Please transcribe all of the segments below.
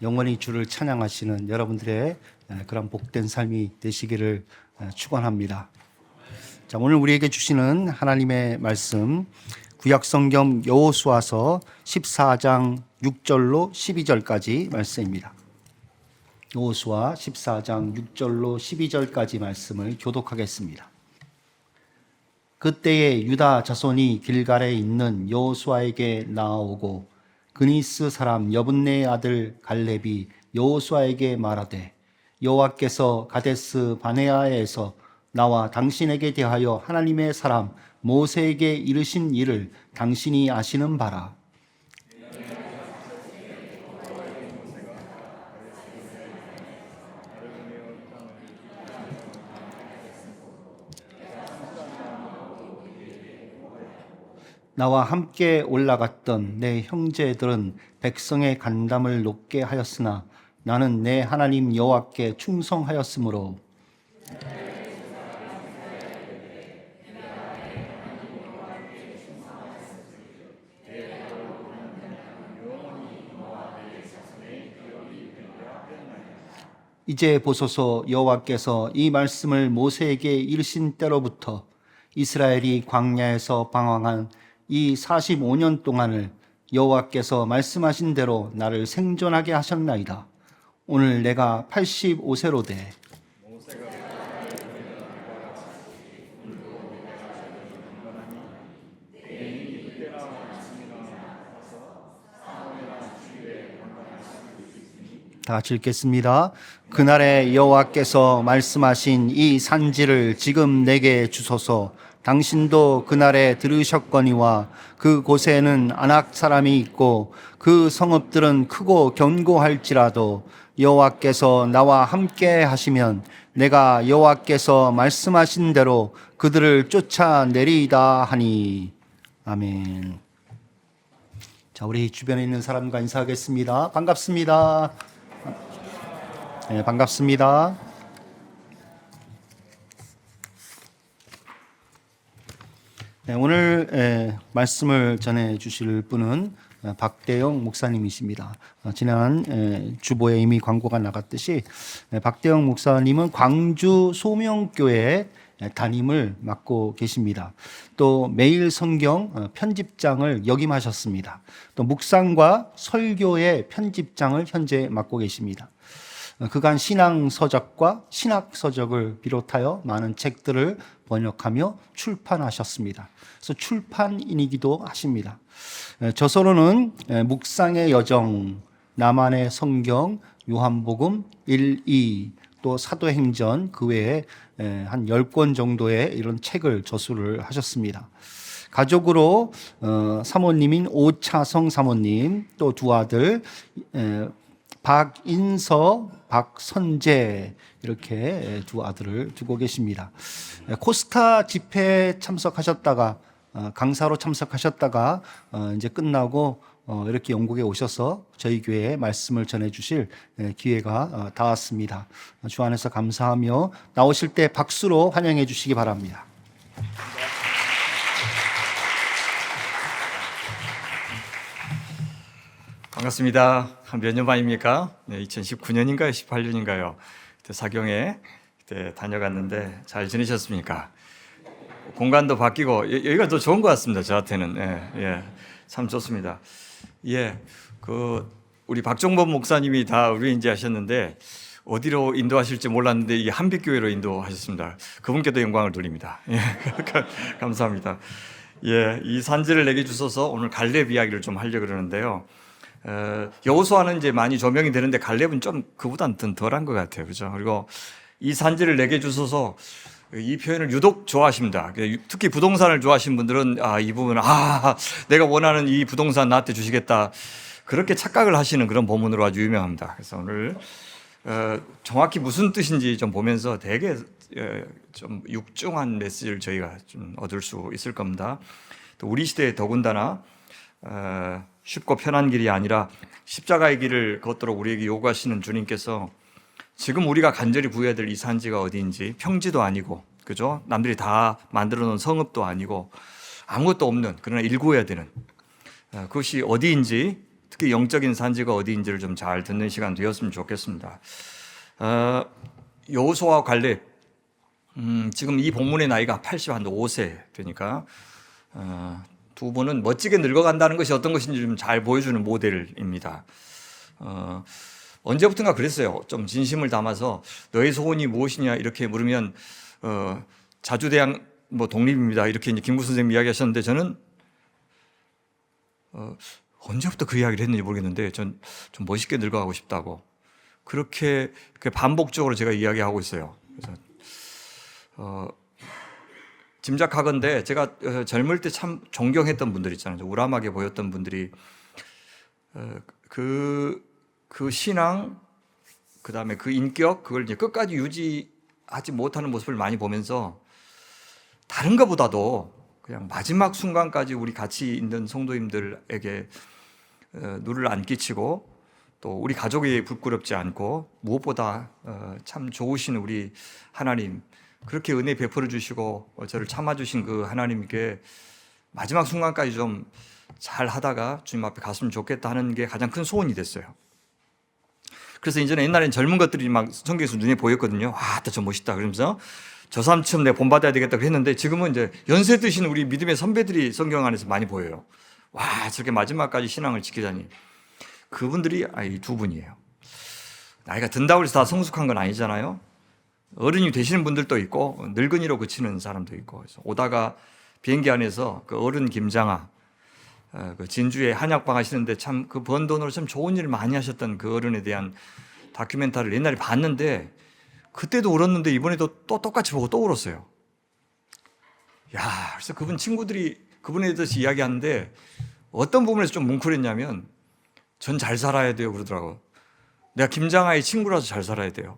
영원히 주를 찬양하시는 여러분들의 그런 복된 삶이 되시기를 축원합니다. 자, 오늘 우리에게 주시는 하나님의 말씀 구약성경 여호수아서 14장 6절로 12절까지 말씀입니다. 여호수아 14장 6절로 12절까지 말씀을 교독하겠습니다. 그때에 유다 자손이 길갈에 있는 여호수아에게 나아오고 그니스 사람 여분네의 아들 갈렙이 여호수아에게 말하되 여호와께서 가데스 바네아에서 나와 당신에게 대하여 하나님의 사람 모세에게 이르신 일을 당신이 아시는 바라. 나와 함께 올라갔던 내 형제들은 백성의 간담을 높게 하였으나 나는 내 하나님 여호와께 충성하였으므로 이제 보소서 여호와께서 이 말씀을 모세에게 이르신 때로부터 이스라엘이 광야에서 방황한 이 45년 동안을 여호와께서 말씀하신 대로 나를 생존하게 하셨나이다. 오늘 내가 85세로 돼 다 같이 읽겠습니다. 그날에 여호와께서 말씀하신 이 산지를 지금 내게 주소서. 당신도 그날에 들으셨거니와 그곳에는 아낙 사람이 있고 그 성읍들은 크고 견고할지라도 여호와께서 나와 함께 하시면 내가 여호와께서 말씀하신 대로 그들을 쫓아내리이다 하니. 아멘. 자, 우리 주변에 있는 사람과 인사하겠습니다. 반갑습니다. 네, 반갑습니다. 네, 오늘 말씀을 전해 주실 분은 박대영 목사님이십니다. 지난 주보에 이미 광고가 나갔듯이 박대영 목사님은 광주 소명교회 담임을 맡고 계십니다. 또 매일 성경 편집장을 역임하셨습니다. 또 묵상과 설교의 편집장을 현재 맡고 계십니다. 그간 신앙서적과 신학서적을 비롯하여 많은 책들을 번역하며 출판하셨습니다. 그래서 출판인이기도 하십니다. 저서로는 묵상의 여정, 나만의 성경, 요한복음 1, 2, 또 사도행전 그 외에 한 10권 정도의 이런 책을 저술을 하셨습니다. 가족으로 사모님인 오차성 사모님, 또 두 아들 박인서, 박선재 이렇게 두 아들을 두고 계십니다. 코스타 집회에 참석하셨다가 강사로 참석하셨다가 이제 끝나고 이렇게 영국에 오셔서 저희 교회에 말씀을 전해주실 기회가 닿았습니다. 주 안에서 감사하며 나오실 때 박수로 환영해 주시기 바랍니다. 반갑습니다. 한 몇 년 만입니까? 네, 2019년인가요? 18년인가요? 그때 사경에 그때 다녀갔는데 잘 지내셨습니까? 공간도 바뀌고 여기가 더 좋은 것 같습니다. 저한테는 참 좋습니다. 우리 박종범 목사님이 다 우리 하셨는데 어디로 인도하실지 몰랐는데 이 한빛교회로 인도하셨습니다. 그분께도 영광을 돌립니다. 감사합니다. 이 산지를 내게 주셔서 오늘 갈렙 이야기를 좀 하려고 그러는데요. 여호수아는 이제 많이 조명이 되는데 갈렙은 좀 그보다는 덜한 것 같아요. 그죠? 그리고 이 산지를 내게 주소서 이 표현을 유독 좋아하십니다. 특히 부동산을 좋아하시는 분들은 이 부분은 내가 원하는 이 부동산 나한테 주시겠다. 그렇게 착각을 하시는 그런 본문으로 아주 유명합니다. 그래서 오늘 정확히 무슨 뜻인지 좀 보면서 되게 좀 육중한 메시지를 저희가 좀 얻을 수 있을 겁니다. 또 우리 시대에 더군다나 쉽고 편한 길이 아니라 십자가의 길을 걷도록 우리에게 요구하시는 주님께서 지금 우리가 간절히 구해야 될 이 산지가 어디인지 평지도 아니고, 그죠? 남들이 다 만들어 놓은 성읍도 아니고 아무것도 없는, 그러나 일구어야 되는 그것이 어디인지 특히 영적인 산지가 어디인지를 좀 잘 듣는 시간 되었으면 좋겠습니다. 여호수아와 갈렙, 지금 이 본문의 나이가 85세 되니까 두 분은 멋지게 늙어간다는 것이 어떤 것인지 좀 잘 보여주는 모델입니다. 언제부턴가 그랬어요. 좀 진심을 담아서 너의 소원이 무엇이냐 이렇게 물으면 자주대학 독립입니다. 이렇게 이제 김구 선생님 이야기하셨는데 저는 언제부터 그 이야기를 했는지 모르겠는데 전 좀 멋있게 늙어가고 싶다고 그렇게 반복적으로 제가 이야기하고 있어요. 그래서 짐작하건대 제가 젊을 때 참 존경했던 분들 있잖아요. 우람하게 보였던 분들이 그 신앙, 그 다음에 그 인격, 그걸 이제 끝까지 유지하지 못하는 모습을 많이 보면서 다른 것보다도 그냥 마지막 순간까지 우리 같이 있는 성도님들에게 누를 안 끼치고 또 우리 가족이 부끄럽지 않고 무엇보다 참 좋으신 우리 하나님, 그렇게 은혜 베풀어 주시고 저를 참아주신 그 하나님께 마지막 순간까지 좀 잘 하다가 주님 앞에 갔으면 좋겠다 하는 게 가장 큰 소원이 됐어요. 그래서 이제는 옛날엔 젊은 것들이 막 성경에서 눈에 보였거든요. 아, 저 멋있다. 그러면서 저 사람처럼 내가 본받아야 되겠다 했는데 지금은 이제 연세 드신 우리 믿음의 선배들이 성경 안에서 많이 보여요. 와, 저렇게 마지막까지 신앙을 지키다니. 그분들이 이 두 분이에요. 나이가 든다고 해서 다 성숙한 건 아니잖아요. 어른이 되시는 분들도 있고 늙은이로 그치는 사람도 있고. 그래서 오다가 비행기 안에서 그 어른 김장아, 그 진주에 한약방 하시는데 참 그 번 돈으로 참 좋은 일을 많이 하셨던 그 어른에 대한 다큐멘터리를 옛날에 봤는데 그때도 울었는데 이번에도 또 똑같이 보고 또 울었어요. 야, 그래서 그분 친구들이 그분에 대해서 이야기하는데 어떤 부분에서 좀 뭉클했냐면 전 잘 살아야 돼요 그러더라고요. 내가 김장아의 친구라서 잘 살아야 돼요.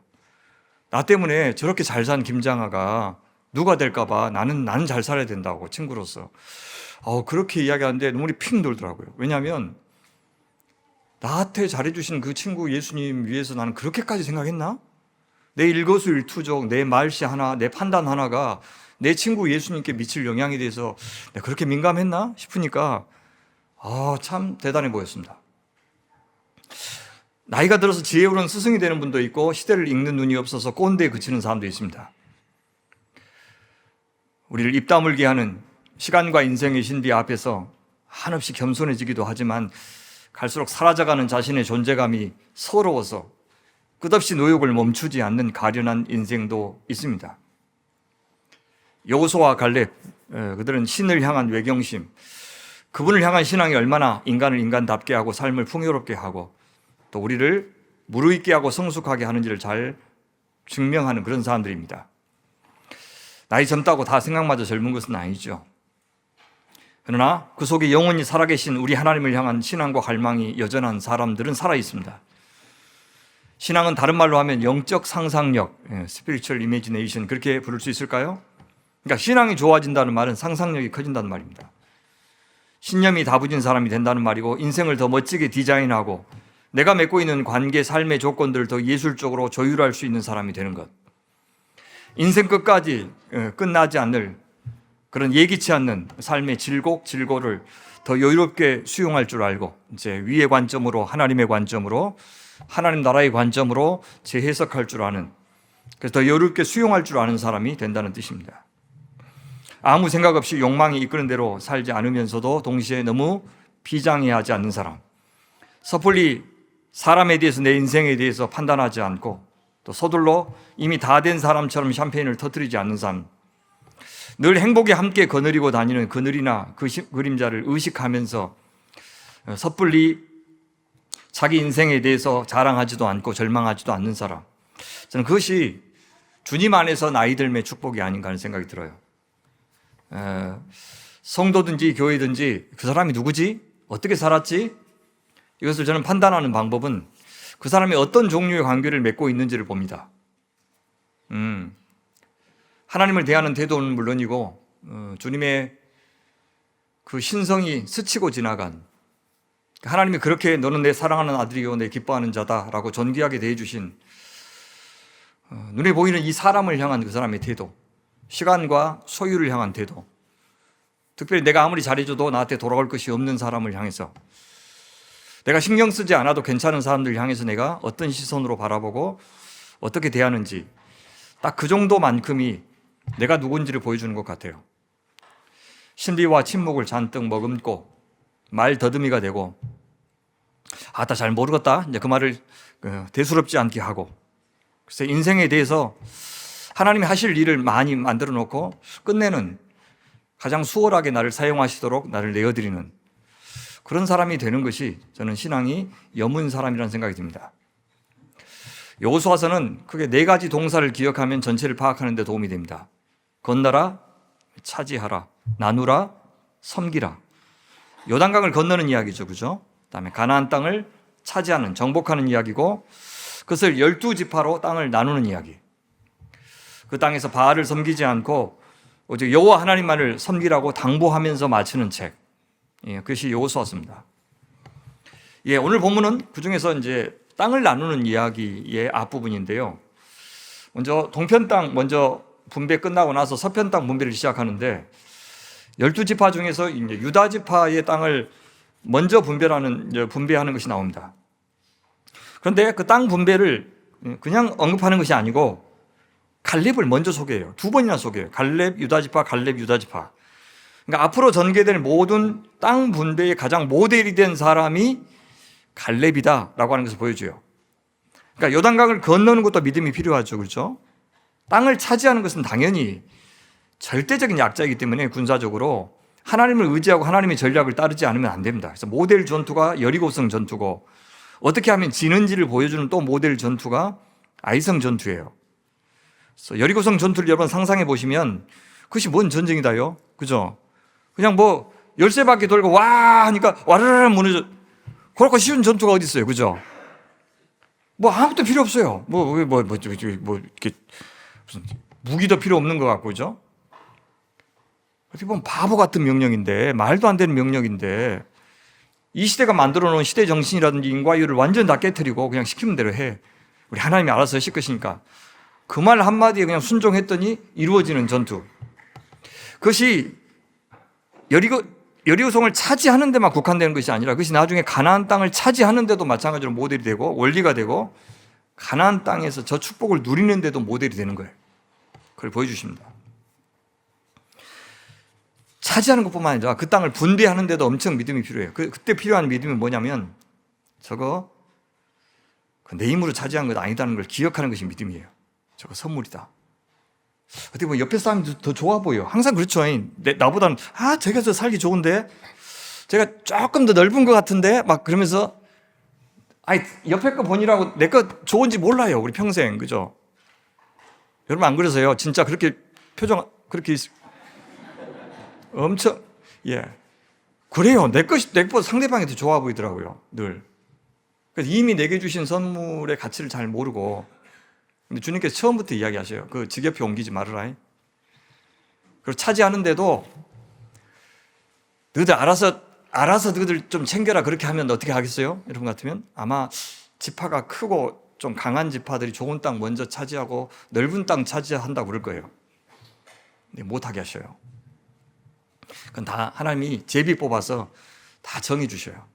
나 때문에 저렇게 잘 산 김장아가 누가 될까 봐 나는 잘 살아야 된다고 친구로서. 그렇게 이야기하는데 눈물이 핑 돌더라고요. 왜냐하면 나한테 잘해주신 그 친구 예수님 위해서 나는 그렇게까지 생각했나? 내 일거수일투족, 내 말씨 하나, 내 판단 하나가 내 친구 예수님께 미칠 영향에 대해서 내가 그렇게 민감했나 싶으니까 참 대단해 보였습니다. 나이가 들어서 지혜로운 스승이 되는 분도 있고 시대를 읽는 눈이 없어서 꼰대에 그치는 사람도 있습니다. 우리를 입 다물게 하는 시간과 인생의 신비 앞에서 한없이 겸손해지기도 하지만 갈수록 사라져가는 자신의 존재감이 서러워서 끝없이 노역을 멈추지 않는 가련한 인생도 있습니다. 여호수아와 갈렙, 그들은 신을 향한 외경심, 그분을 향한 신앙이 얼마나 인간을 인간답게 하고 삶을 풍요롭게 하고 또 우리를 무르익게 하고 성숙하게 하는지를 잘 증명하는 그런 사람들입니다. 나이 젊다고 다 생각마저 젊은 것은 아니죠. 그러나 그 속에 영원히 살아계신 우리 하나님을 향한 신앙과 갈망이 여전한 사람들은 살아있습니다. 신앙은 다른 말로 하면 영적 상상력, spiritual imagination 그렇게 부를 수 있을까요? 그러니까 신앙이 좋아진다는 말은 상상력이 커진다는 말입니다. 신념이 다부진 사람이 된다는 말이고 인생을 더 멋지게 디자인하고 내가 맺고 있는 관계, 삶의 조건들을 더 예술적으로 조율할 수 있는 사람이 되는 것. 인생 끝까지 끝나지 않을 그런 예기치 않는 삶의 질고를 더 여유롭게 수용할 줄 알고 이제 위의 관점으로 하나님의 관점으로 하나님 나라의 관점으로 재해석할 줄 아는 그래서 더 여유롭게 수용할 줄 아는 사람이 된다는 뜻입니다. 아무 생각 없이 욕망이 이끄는 대로 살지 않으면서도 동시에 너무 비장해하지 않는 사람, 섣불리 사람에 대해서 내 인생에 대해서 판단하지 않고 또 서둘러 이미 다 된 사람처럼 샴페인을 터뜨리지 않는 사람, 늘 행복에 함께 거느리고 다니는 그늘이나 그 그림자를 의식하면서 섣불리 자기 인생에 대해서 자랑하지도 않고 절망하지도 않는 사람, 저는 그것이 주님 안에서 나이 들매 축복이 아닌가 하는 생각이 들어요. 성도든지 교회든지 그 사람이 누구지? 어떻게 살았지? 이것을 저는 판단하는 방법은 그 사람이 어떤 종류의 관계를 맺고 있는지를 봅니다. 하나님을 대하는 태도는 물론이고 주님의 그 신성이 스치고 지나간 하나님이 그렇게 너는 내 사랑하는 아들이요 내 기뻐하는 자다라고 존귀하게 대해주신 눈에 보이는 이 사람을 향한 그 사람의 태도, 시간과 소유를 향한 태도, 특별히 내가 아무리 잘해줘도 나한테 돌아올 것이 없는 사람을 향해서 내가 신경 쓰지 않아도 괜찮은 사람들 향해서 내가 어떤 시선으로 바라보고 어떻게 대하는지 딱 그 정도만큼이 내가 누군지를 보여주는 것 같아요. 신비와 침묵을 잔뜩 머금고 말 더듬이가 되고 나 잘 모르겠다 이제 그 말을 대수롭지 않게 하고, 그래서 인생에 대해서 하나님이 하실 일을 많이 만들어 놓고 끝내는, 가장 수월하게 나를 사용하시도록 나를 내어드리는 그런 사람이 되는 것이 저는 신앙이 여문 사람이라는 생각이 듭니다. 여호수아서는 크게 4가지 동사를 기억하면 전체를 파악하는 데 도움이 됩니다. 건너라, 차지하라, 나누라, 섬기라. 요단강을 건너는 이야기죠, 그죠? 그다음에 가나안 땅을 차지하는, 정복하는 이야기고, 그것을 12지파로 땅을 나누는 이야기. 그 땅에서 바알을 섬기지 않고 오직 여호와 하나님만을 섬기라고 당부하면서 마치는 책. 그것이 여호수아서입니다. 오늘 본문은 그 중에서 이제 땅을 나누는 이야기의 앞부분인데요. 먼저 동편 땅 먼저 분배 끝나고 나서 서편 땅 분배를 시작하는데, 12지파 중에서 이제 유다 지파의 땅을 먼저 분배하는 것이 나옵니다. 그런데 그 땅 분배를 그냥 언급하는 것이 아니고 갈렙을 먼저 소개해요. 2번이나 소개해요. 갈렙 유다지파, 갈렙 유다지파. 그러니까 앞으로 전개될 모든 땅 분배의 가장 모델이 된 사람이 갈렙이다라고 하는 것을 보여줘요. 그러니까 요단강을 건너는 것도 믿음이 필요하죠, 그렇죠? 땅을 차지하는 것은 당연히 절대적인 약자이기 때문에 군사적으로 하나님을 의지하고 하나님의 전략을 따르지 않으면 안 됩니다. 그래서 모델 전투가 여리고성 전투고, 어떻게 하면 지는지를 보여주는 또 모델 전투가 아이성 전투예요. 그래서 여리고성 전투를 여러분 상상해 보시면 그것이 뭔 전쟁이다요, 그죠? 그냥 뭐 열쇠바퀴 돌고 와 하니까 와르르 무너져. 그렇고 쉬운 전투가 어디 있어요, 그죠? 뭐 아무것도 필요 없어요. 이렇게 무슨 무기도 필요 없는 것 같고, 그죠? 어떻게 보면 바보 같은 명령인데, 말도 안 되는 명령인데, 이 시대가 만들어 놓은 시대 정신이라든지 인과율을 완전 다 깨트리고 그냥 시키는 대로 해. 우리 하나님이 알아서 하실 것이니까. 그 말 한마디에 그냥 순종했더니 이루어지는 전투. 그것이 여리고성을 차지하는 데만 국한되는 것이 아니라, 그것이 나중에 가나안 땅을 차지하는 데도 마찬가지로 모델이 되고 원리가 되고, 가나안 땅에서 저 축복을 누리는 데도 모델이 되는 거예요. 그걸 보여주십니다. 차지하는 것뿐만 아니라 그 땅을 분배하는 데도 엄청 믿음이 필요해요. 그때 필요한 믿음이 뭐냐면, 저거 내 힘으로 차지한 것 아니다는 걸 기억하는 것이 믿음이에요. 저거 선물이다. 어떻게 보면 옆에 사람이 더 좋아 보여. 항상 그렇죠. 나보다는 제가 저 살기 좋은데, 제가 조금 더 넓은 것 같은데, 막 그러면서 옆에 거 보니라고 내 거 좋은지 몰라요, 우리 평생, 그죠? 여러분 안 그러세요? 진짜 그렇게 표정 그렇게 엄청 그래요. 내 것보다 상대방이 더 좋아 보이더라고요, 늘. 그래서 이미 내게 주신 선물의 가치를 잘 모르고, 근데 주님께서 처음부터 이야기하셔요. 그 지겹게 옮기지 말아라. 그리고 차지하는데도 너희들 알아서 너희들 좀 챙겨라, 그렇게 하면 어떻게 하겠어요? 여러분 같으면 아마 지파가 크고 좀 강한 지파들이 좋은 땅 먼저 차지하고 넓은 땅 차지한다고 그럴 거예요. 근데 못하게 하셔요. 그건 다 하나님이 제비 뽑아서 다 정해 주셔요.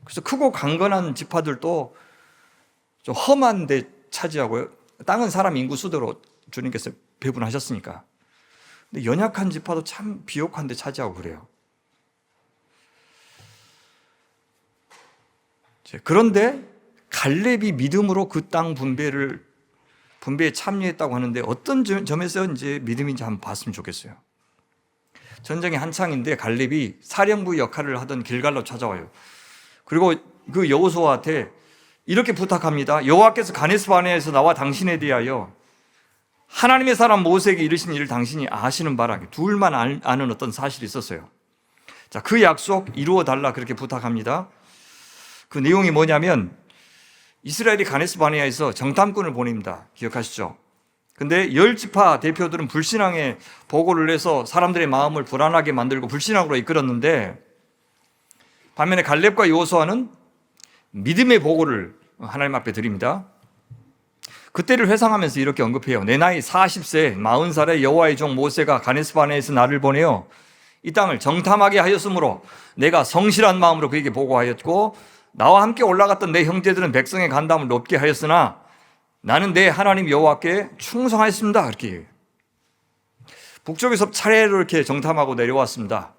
그래서 크고 강건한 지파들도 좀 험한 데 차지하고요. 땅은 사람 인구 수대로 주님께서 배분하셨으니까. 근데 연약한 지파도 참 비옥한 데 차지하고 그래요. 그런데 갈렙이 믿음으로 그 땅 분배에 참여했다고 하는데, 어떤 점에서 이제 믿음인지 한번 봤으면 좋겠어요. 전쟁이 한창인데 갈렙이 사령부 역할을 하던 길갈로 찾아와요. 그리고 그 여호수아한테 이렇게 부탁합니다. 여호와께서 가데스 바네아에서 나와 당신에 대하여 하나님의 사람 모세에게 이르신 일을 당신이 아시는 바라. 둘만 아는 어떤 사실이 있었어요. 자, 그 약속 이루어 달라, 그렇게 부탁합니다. 그 내용이 뭐냐면, 이스라엘이 가데스 바네아에서 정탐꾼을 보냅니다. 기억하시죠? 근데 10지파 대표들은 불신앙의 보고를 해서 사람들의 마음을 불안하게 만들고 불신앙으로 이끌었는데, 반면에 갈렙과 여호수아는 믿음의 보고를 하나님 앞에 드립니다. 그때를 회상하면서 이렇게 언급해요. 내 나이 40세 40살의 여호와의 종 모세가 가데스 바네아에서 나를 보내어 이 땅을 정탐하게 하였으므로 내가 성실한 마음으로 그에게 보고하였고, 나와 함께 올라갔던 내 형제들은 백성의 간담을 높게 하였으나 나는 내 하나님 여호와께 충성하였습니다. 그렇게 얘기해요. 북쪽에서 차례로 이렇게 정탐하고 내려왔습니다.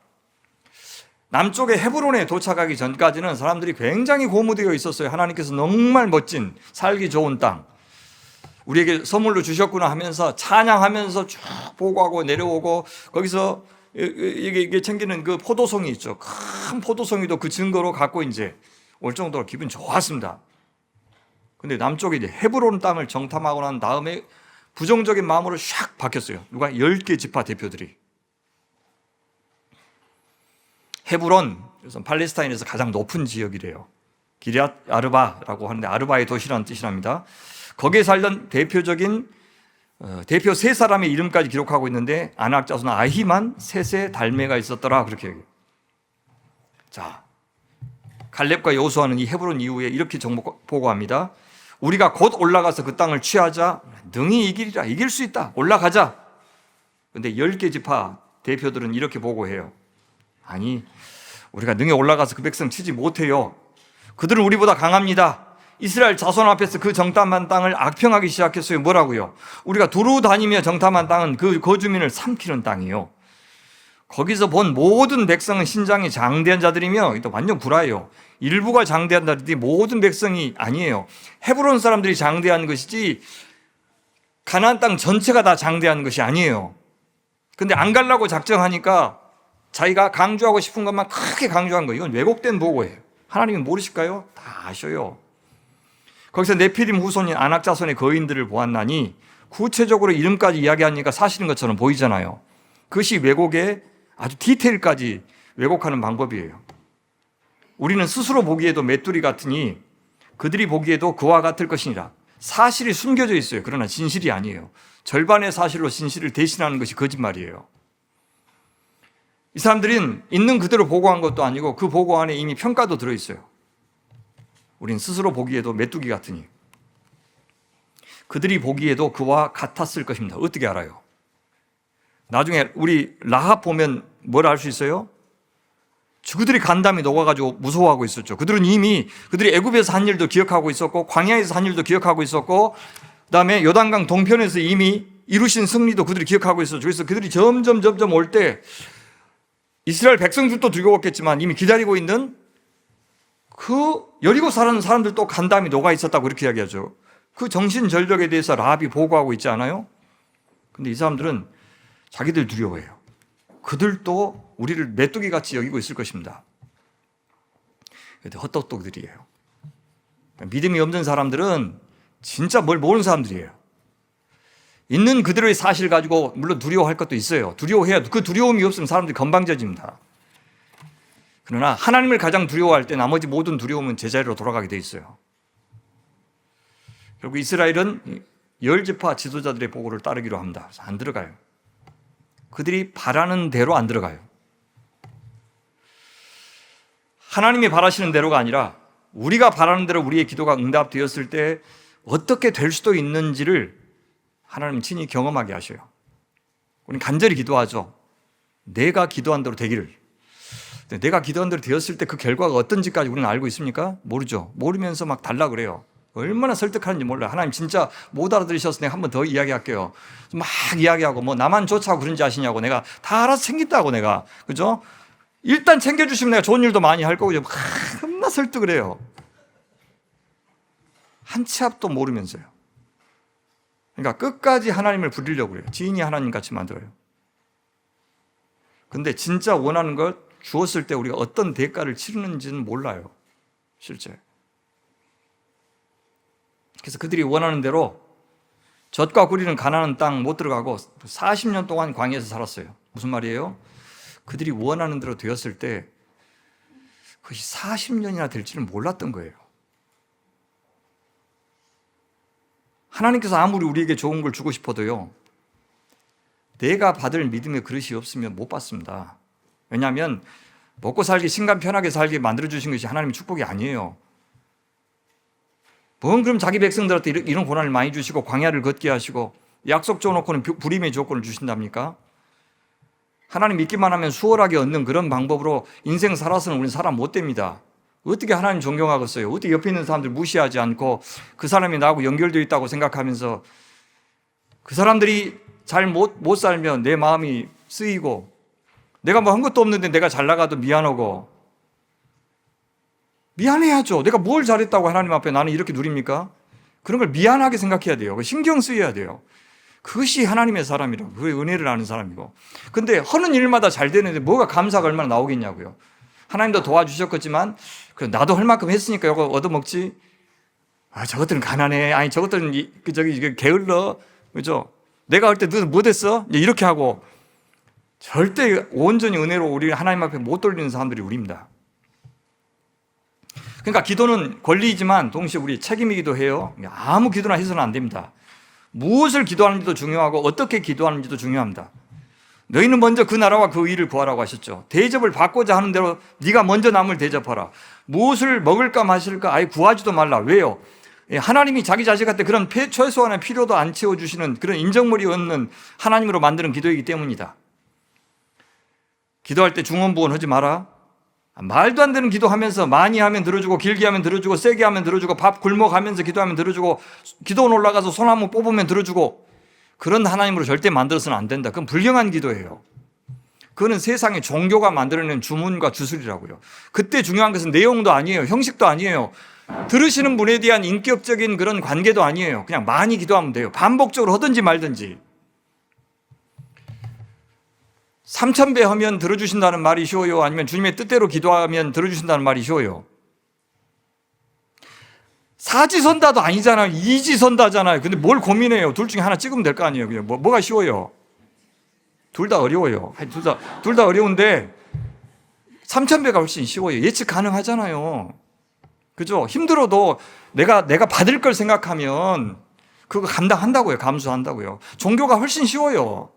남쪽의 헤브론에 도착하기 전까지는 사람들이 굉장히 고무되어 있었어요. 하나님께서 정말 멋진 살기 좋은 땅 우리에게 선물로 주셨구나 하면서 찬양하면서 쭉 보고하고 내려오고 거기서 이게 챙기는 그 포도송이 있죠. 큰 포도송이도 그 증거로 갖고 이제 올 정도로 기분 좋았습니다. 근데 남쪽에 이제 헤브론 땅을 정탐하고 난 다음에 부정적인 마음으로 샥 바뀌었어요. 누가 10개 지파 대표들이. 헤브론, 그래서 팔레스타인에서 가장 높은 지역이래요. 기럇 아르바라고 하는데 아르바의 도시라는 뜻이랍니다. 거기에 살던 대표적인 대표 세 사람의 이름까지 기록하고 있는데 아낙 자손 아히만 셋의 달매가 있었더라 그렇게 얘기해요. 자, 갈렙과 여호수아는 이 헤브론 이후에 이렇게 정보 보고합니다. 우리가 곧 올라가서 그 땅을 취하자. 능히 이기리라. 이길 수 있다. 올라가자. 그런데 10개 지파 대표들은 이렇게 보고해요. 아니, 우리가 능히 올라가서 그 백성 치지 못해요. 그들은 우리보다 강합니다. 이스라엘 자손 앞에서 그 정탐한 땅을 악평하기 시작했어요. 뭐라고요? 우리가 두루 다니며 정탐한 땅은 그 거주민을 삼키는 땅이요. 거기서 본 모든 백성은 신장이 장대한 자들이며 또 완전 구라예요. 일부가 장대한 자들이 모든 백성이 아니에요. 헤브론 사람들이 장대한 것이지 가나안 땅 전체가 다 장대한 것이 아니에요. 근데 안 가려고 작정하니까 자기가 강조하고 싶은 것만 크게 강조한 거예요. 이건 왜곡된 보고예요. 하나님은 모르실까요? 다 아셔요. 거기서 네피림 후손인 아낙 자손의 거인들을 보았나니 구체적으로 이름까지 이야기하니까 사실인 것처럼 보이잖아요. 그것이 왜곡의 아주 디테일까지 왜곡하는 방법이에요. 우리는 스스로 보기에도 메뚜리 같으니 그들이 보기에도 그와 같을 것이니라. 사실이 숨겨져 있어요. 그러나 진실이 아니에요. 절반의 사실로 진실을 대신하는 것이 거짓말이에요. 이 사람들은 있는 그대로 보고한 것도 아니고 그 보고 안에 이미 평가도 들어있어요. 우린 스스로 보기에도 메뚜기 같으니 그들이 보기에도 그와 같았을 것입니다. 어떻게 알아요? 나중에 우리 라합 보면 뭘 알 수 있어요? 그들이 간담이 녹아가지고 무서워하고 있었죠. 그들은 이미 그들이 애굽에서 한 일도 기억하고 있었고 광야에서 한 일도 기억하고 있었고 그다음에 요단강 동편에서 이미 이루신 승리도 그들이 기억하고 있었죠. 그래서 그들이 점점 올 때 이스라엘 백성들도 두려웠겠지만 이미 기다리고 있는 그 여리고 사는 사람들도 간담이 녹아 있었다고 이렇게 이야기하죠. 그 정신절벽에 대해서 라합이 보고하고 있지 않아요? 근데 이 사람들은 자기들 두려워해요. 그들도 우리를 메뚜기같이 여기고 있을 것입니다. 그런데 헛똑똑들이에요. 믿음이 없는 사람들은 진짜 뭘 모르는 사람들이에요. 있는 그대로의 사실 가지고 물론 두려워할 것도 있어요. 두려워해야 그 두려움이 없으면 사람들이 건방져집니다. 그러나 하나님을 가장 두려워할 때 나머지 모든 두려움은 제자리로 돌아가게 돼 있어요. 결국 이스라엘은 10지파 지도자들의 보고를 따르기로 합니다. 그래서 안 들어가요. 그들이 바라는 대로 안 들어가요. 하나님이 바라시는 대로가 아니라 우리가 바라는 대로 우리의 기도가 응답되었을 때 어떻게 될 수도 있는지를 하나님 친히 경험하게 하셔요. 우리는 간절히 기도하죠. 내가 기도한 대로 되기를. 내가 기도한 대로 되었을 때 그 결과가 어떤지까지 우리는 알고 있습니까? 모르죠. 모르면서 막 달라 그래요. 얼마나 설득하는지 몰라요. 하나님 진짜 못 알아들으셔서 내가 한 번 더 이야기할게요. 막 이야기하고 뭐 나만 좋자고 그런지 아시냐고 내가 다 알아서 챙긴다고 내가. 그죠? 일단 챙겨주시면 내가 좋은 일도 많이 할 거고 겁나 설득을 해요. 한 치 앞도 모르면서요. 그러니까 끝까지 하나님을 부리려고 그래요. 지인이 하나님 같이 만들어요. 근데 진짜 원하는 걸 주었을 때 우리가 어떤 대가를 치르는지는 몰라요. 실제. 그래서 그들이 원하는 대로 젖과 꿀이는 가나안 땅 못 들어가고 40년 동안 광야에서 살았어요. 무슨 말이에요? 그들이 원하는 대로 되었을 때 그것이 40년이나 될지는 몰랐던 거예요. 하나님께서 아무리 우리에게 좋은 걸 주고 싶어도요, 내가 받을 믿음의 그릇이 없으면 못 받습니다. 왜냐하면 먹고 살기, 신간 편하게 살게 만들어주신 것이 하나님의 축복이 아니에요. 뭔 그럼 자기 백성들한테 이런 고난을 많이 주시고 광야를 걷게 하시고 약속 줘놓고는 불임의 조건을 주신답니까? 하나님 믿기만 하면 수월하게 얻는 그런 방법으로 인생 살아서는 우리는 사람 못 됩니다. 어떻게 하나님 존경하겠어요? 어떻게 옆에 있는 사람들 무시하지 않고 그 사람이 나하고 연결되어 있다고 생각하면서 그 사람들이 잘 못 살면 내 마음이 쓰이고 내가 뭐 한 것도 없는데 내가 잘 나가도 미안하고 미안해야죠. 내가 뭘 잘했다고 하나님 앞에 나는 이렇게 누립니까? 그런 걸 미안하게 생각해야 돼요. 신경 쓰여야 돼요. 그것이 하나님의 사람이라고, 그의 은혜를 아는 사람이고. 근데 하는 일마다 잘 되는데 뭐가 감사가 얼마나 나오겠냐고요. 하나님도 도와주셨겠지만 나도 할 만큼 했으니까 이거 얻어먹지. 아, 저것들은 가난해. 아니, 저것들은 게을러. 그죠? 내가 할 때 너는 못했어? 이렇게 하고 절대 온전히 은혜로 우리 하나님 앞에 못 돌리는 사람들이 우리입니다. 그러니까 기도는 권리이지만 동시에 우리 책임이기도 해요. 아무 기도나 해서는 안 됩니다. 무엇을 기도하는지도 중요하고 어떻게 기도하는지도 중요합니다. 너희는 먼저 그 나라와 그 의를 구하라고 하셨죠. 대접을 받고자 하는 대로 네가 먼저 남을 대접하라. 무엇을 먹을까 마실까 아예 구하지도 말라. 왜요? 하나님이 자기 자식한테 그런 최소한의 필요도 안 채워주시는 그런 인정물이 없는 하나님으로 만드는 기도이기 때문이다. 기도할 때 중언부언하지 마라. 말도 안 되는 기도하면서 많이 하면 들어주고 길게 하면 들어주고 세게 하면 들어주고 밥 굶어가면서 기도하면 들어주고 기도원 올라가서 손 한번 뽑으면 들어주고 그런 하나님으로 절대 만들어서는 안 된다. 그건 불경한 기도예요. 그거는 세상의 종교가 만들어낸 주문과 주술이라고요. 그때 중요한 것은 내용도 아니에요. 형식도 아니에요. 들으시는 분에 대한 인격적인 그런 관계도 아니에요. 그냥 많이 기도하면 돼요. 반복적으로 하든지 말든지. 3000배 하면 들어주신다는 말이 쉬워요? 아니면 주님의 뜻대로 기도하면 들어주신다는 말이 쉬워요? 사지선다도 아니잖아요. 이지선다잖아요. 근데 뭘 고민해요? 둘 중에 하나 찍으면 될 거 아니에요. 그냥 뭐가 쉬워요? 둘 다 어려워요. 둘 다 어려운데 3000배가 훨씬 쉬워요. 예측 가능하잖아요. 그죠? 힘들어도 내가 받을 걸 생각하면 그거 감당한다고요. 감수한다고요. 종교가 훨씬 쉬워요.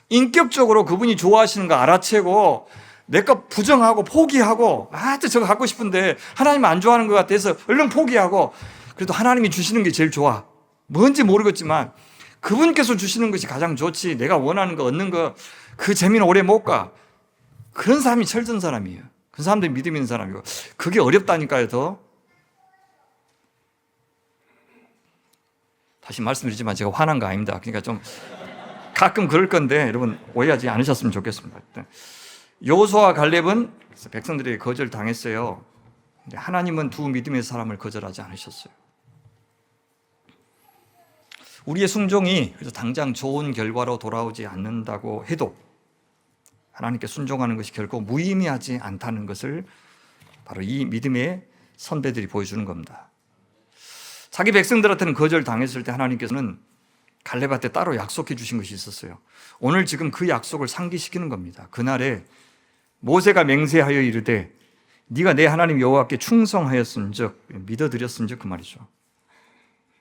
인격적으로 그분이 좋아하시는 거 알아채고 내 거 부정하고 포기하고 저거 갖고 싶은데 하나님 안 좋아하는 것 같아서 얼른 포기하고 그래도 하나님이 주시는 게 제일 좋아. 뭔지 모르겠지만 그분께서 주시는 것이 가장 좋지. 내가 원하는 거 얻는 거 그 재미는 오래 못 가. 그런 사람이 철든 사람이에요. 그 사람들이 믿음 있는 사람이고 그게 어렵다니까요. 더 다시 말씀드리지만 제가 화난 거 아닙니다. 그러니까 좀 가끔 그럴 건데 여러분 오해하지 않으셨으면 좋겠습니다. 여호수아와 갈렙은 백성들에게 거절당했어요. 근데 하나님은 두 믿음의 사람을 거절하지 않으셨어요. 우리의 순종이 그래서 당장 좋은 결과로 돌아오지 않는다고 해도 하나님께 순종하는 것이 결코 무의미하지 않다는 것을 바로 이 믿음의 선배들이 보여주는 겁니다. 자기 백성들한테는 거절당했을 때 하나님께서는 갈렙한테 따로 약속해 주신 것이 있었어요. 오늘 지금 그 약속을 상기시키는 겁니다. 그날에 모세가 맹세하여 이르되 네가 내 하나님 여호와께 충성하였은즉 믿어드렸은즉 그 말이죠.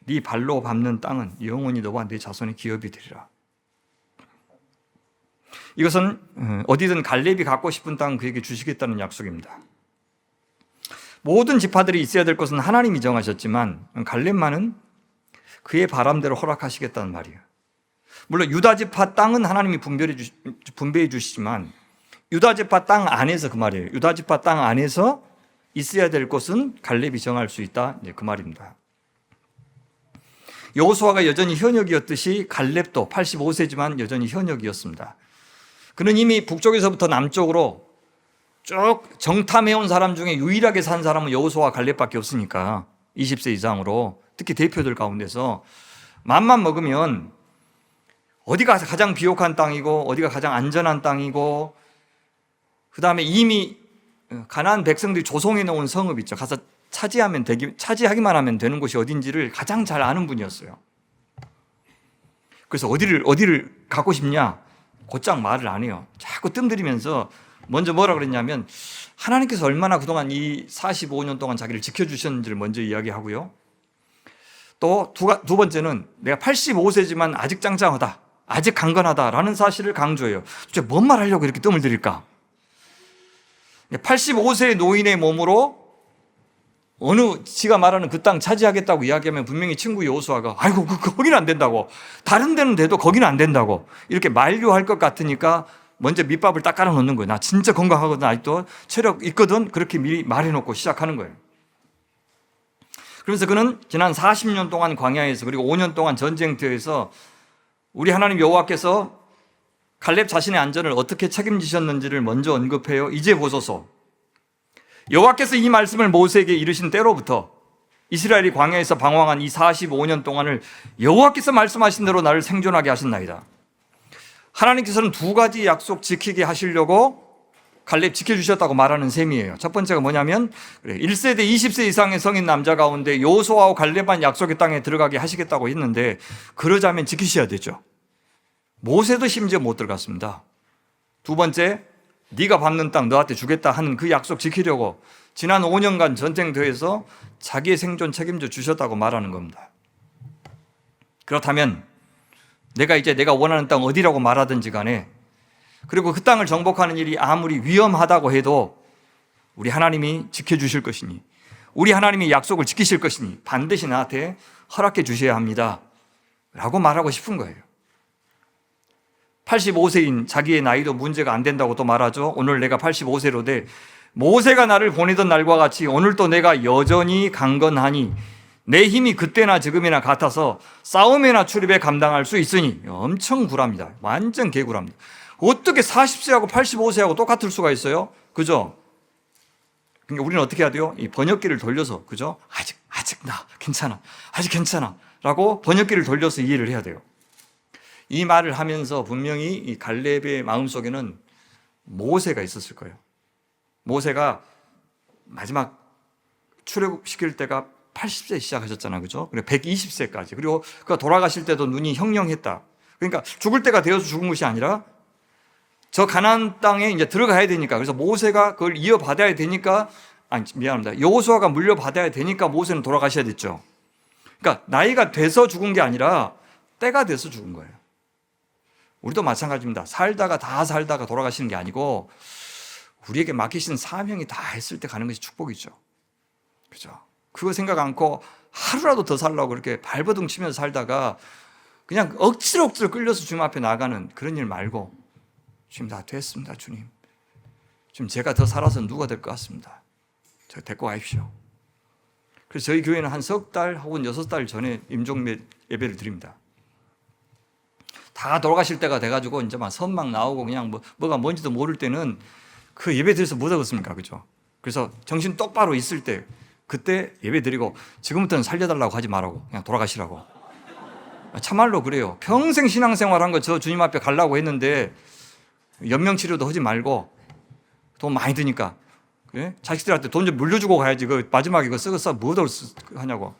네 발로 밟는 땅은 영원히 너와 네 자손의 기업이 되리라. 이것은 어디든 갈렙이 갖고 싶은 땅 그에게 주시겠다는 약속입니다. 모든 지파들이 있어야 될 것은 하나님이 정하셨지만 갈렙만은 그의 바람대로 허락하시겠다는 말이에요. 물론 유다 지파 땅은 하나님이 분배해 주시지만 유다 지파 땅 안에서 그 말이에요. 유다 지파 땅 안에서 있어야 될 곳은 갈렙이 정할 수 있다. 그 말입니다. 여호수아가 여전히 현역이었듯이 갈렙도 85세지만 여전히 현역이었습니다. 그는 이미 북쪽에서부터 남쪽으로 쭉 정탐해온 사람 중에 유일하게 산 사람은 여호수아와 갈렙밖에 없으니까 20세 이상으로 특히 대표들 가운데서 맘만 먹으면 어디가 가장 비옥한 땅이고 어디가 가장 안전한 땅이고 그 다음에 이미 가나안 백성들이 조성해 놓은 성읍 있죠. 가서 차지하기만 하면 되는 곳이 어딘지를 가장 잘 아는 분이었어요. 그래서 어디를 갖고 싶냐? 곧장 말을 안 해요. 자꾸 뜸들이면서 먼저 뭐라 그랬냐면 하나님께서 얼마나 그동안 이 45년 동안 자기를 지켜주셨는지를 먼저 이야기하고요. 또 두 번째는 내가 85세지만 아직 짱짱하다, 아직 강건하다라는 사실을 강조해요. 도대체 뭔 말 하려고 이렇게 뜸을 들일까? 85세의 노인의 몸으로 어느 지가 말하는 그 땅 차지하겠다고 이야기하면 분명히 친구 여호수아가 아이고 거기는 안 된다고, 다른 데는 돼도 거기는 안 된다고 이렇게 만류할 것 같으니까 먼저 밑밥을 딱 깔아놓는 거예요. 나 진짜 건강하거든, 아직도 체력 있거든, 그렇게 미리 말해놓고 시작하는 거예요. 그러면서 그는 지난 40년 동안 광야에서, 그리고 5년 동안 전쟁터에서 우리 하나님 여호와께서 갈렙 자신의 안전을 어떻게 책임지셨는지를 먼저 언급해요. 이제 보소서, 여호와께서 이 말씀을 모세에게 이르신 때로부터 이스라엘이 광야에서 방황한 이 45년 동안을 여호와께서 말씀하신 대로 나를 생존하게 하셨나이다. 하나님께서는 두 가지 약속 지키게 하시려고 갈렙 지켜주셨다고 말하는 셈이에요. 첫 번째가 뭐냐면 1세대 20세 이상의 성인 남자 가운데 여호수아와 갈렙만 약속의 땅에 들어가게 하시겠다고 했는데, 그러자면 지키셔야 되죠. 모세도 심지어 못 들어갔습니다. 두 번째, 네가 밟는 땅 너한테 주겠다 하는 그 약속 지키려고 지난 5년간 전쟁터에서 자기의 생존 책임져 주셨다고 말하는 겁니다. 그렇다면 내가 원하는 땅 어디라고 말하든지 간에, 그리고 그 땅을 정복하는 일이 아무리 위험하다고 해도 우리 하나님이 지켜주실 것이니, 우리 하나님이 약속을 지키실 것이니 반드시 나한테 허락해 주셔야 합니다 라고 말하고 싶은 거예요. 85세인 자기의 나이도 문제가 안 된다고 또 말하죠. 오늘 내가 85세로 돼 모세가 나를 보내던 날과 같이 오늘도 내가 여전히 강건하니 내 힘이 그때나 지금이나 같아서 싸움이나 출입에 감당할 수 있으니. 엄청 굴합니다. 완전 개굴합니다. 어떻게 40세하고 85세하고 똑같을 수가 있어요? 그죠? 그러니까 우리는 어떻게 해야 돼요? 이 번역기를 돌려서, 그죠? 아직 나 괜찮아, 아직 괜찮아 라고 번역기를 돌려서 이해를 해야 돼요. 이 말을 하면서 분명히 이 갈렙의 마음속에는 모세가 있었을 거예요. 모세가 마지막 출애굽시킬 때가 80세 시작하셨잖아요. 그죠? 그리고 120세까지. 그리고 그가 돌아가실 때도 눈이 형령했다. 그러니까 죽을 때가 되어서 죽은 것이 아니라 저 가나안 땅에 이제 들어가야 되니까, 그래서 모세가 그걸 이어받아야 되니까, 미안합니다. 여호수아가 물려받아야 되니까 모세는 돌아가셔야 됐죠. 그러니까 나이가 돼서 죽은 게 아니라 때가 돼서 죽은 거예요. 우리도 마찬가지입니다. 살다가 돌아가시는 게 아니고 우리에게 맡기신 사명이 다 했을 때 가는 것이 축복이죠. 그죠? 그거 생각 않고 하루라도 더 살라고 그렇게 발버둥 치면서 살다가 그냥 억지로 끌려서 주님 앞에 나가는 그런 일 말고, 주님 다 됐습니다, 주님. 지금 제가 더 살아서 누가 될 것 같습니다. 저 데리고 가십시오. 그래서 저희 교회는 한 석 달 혹은 6달 전에 임종 예배를 드립니다. 다 돌아가실 때가 돼가지고 이제 막 선막 나오고 그냥 뭐가 뭔지도 모를 때는 그 예배 드려서 못 하겠습니까? 그죠? 그래서 정신 똑바로 있을 때 그때 예배 드리고, 지금부터는 살려달라고 하지 말라고, 그냥 돌아가시라고. 참말로 그래요. 평생 신앙생활 한 거 저 주님 앞에 가려고 했는데 연명치료도 하지 말고, 돈 많이 드니까, 그래? 자식들한테 돈 좀 물려주고 가야지. 그 마지막에 그거 썩어서 뭐를 하냐고.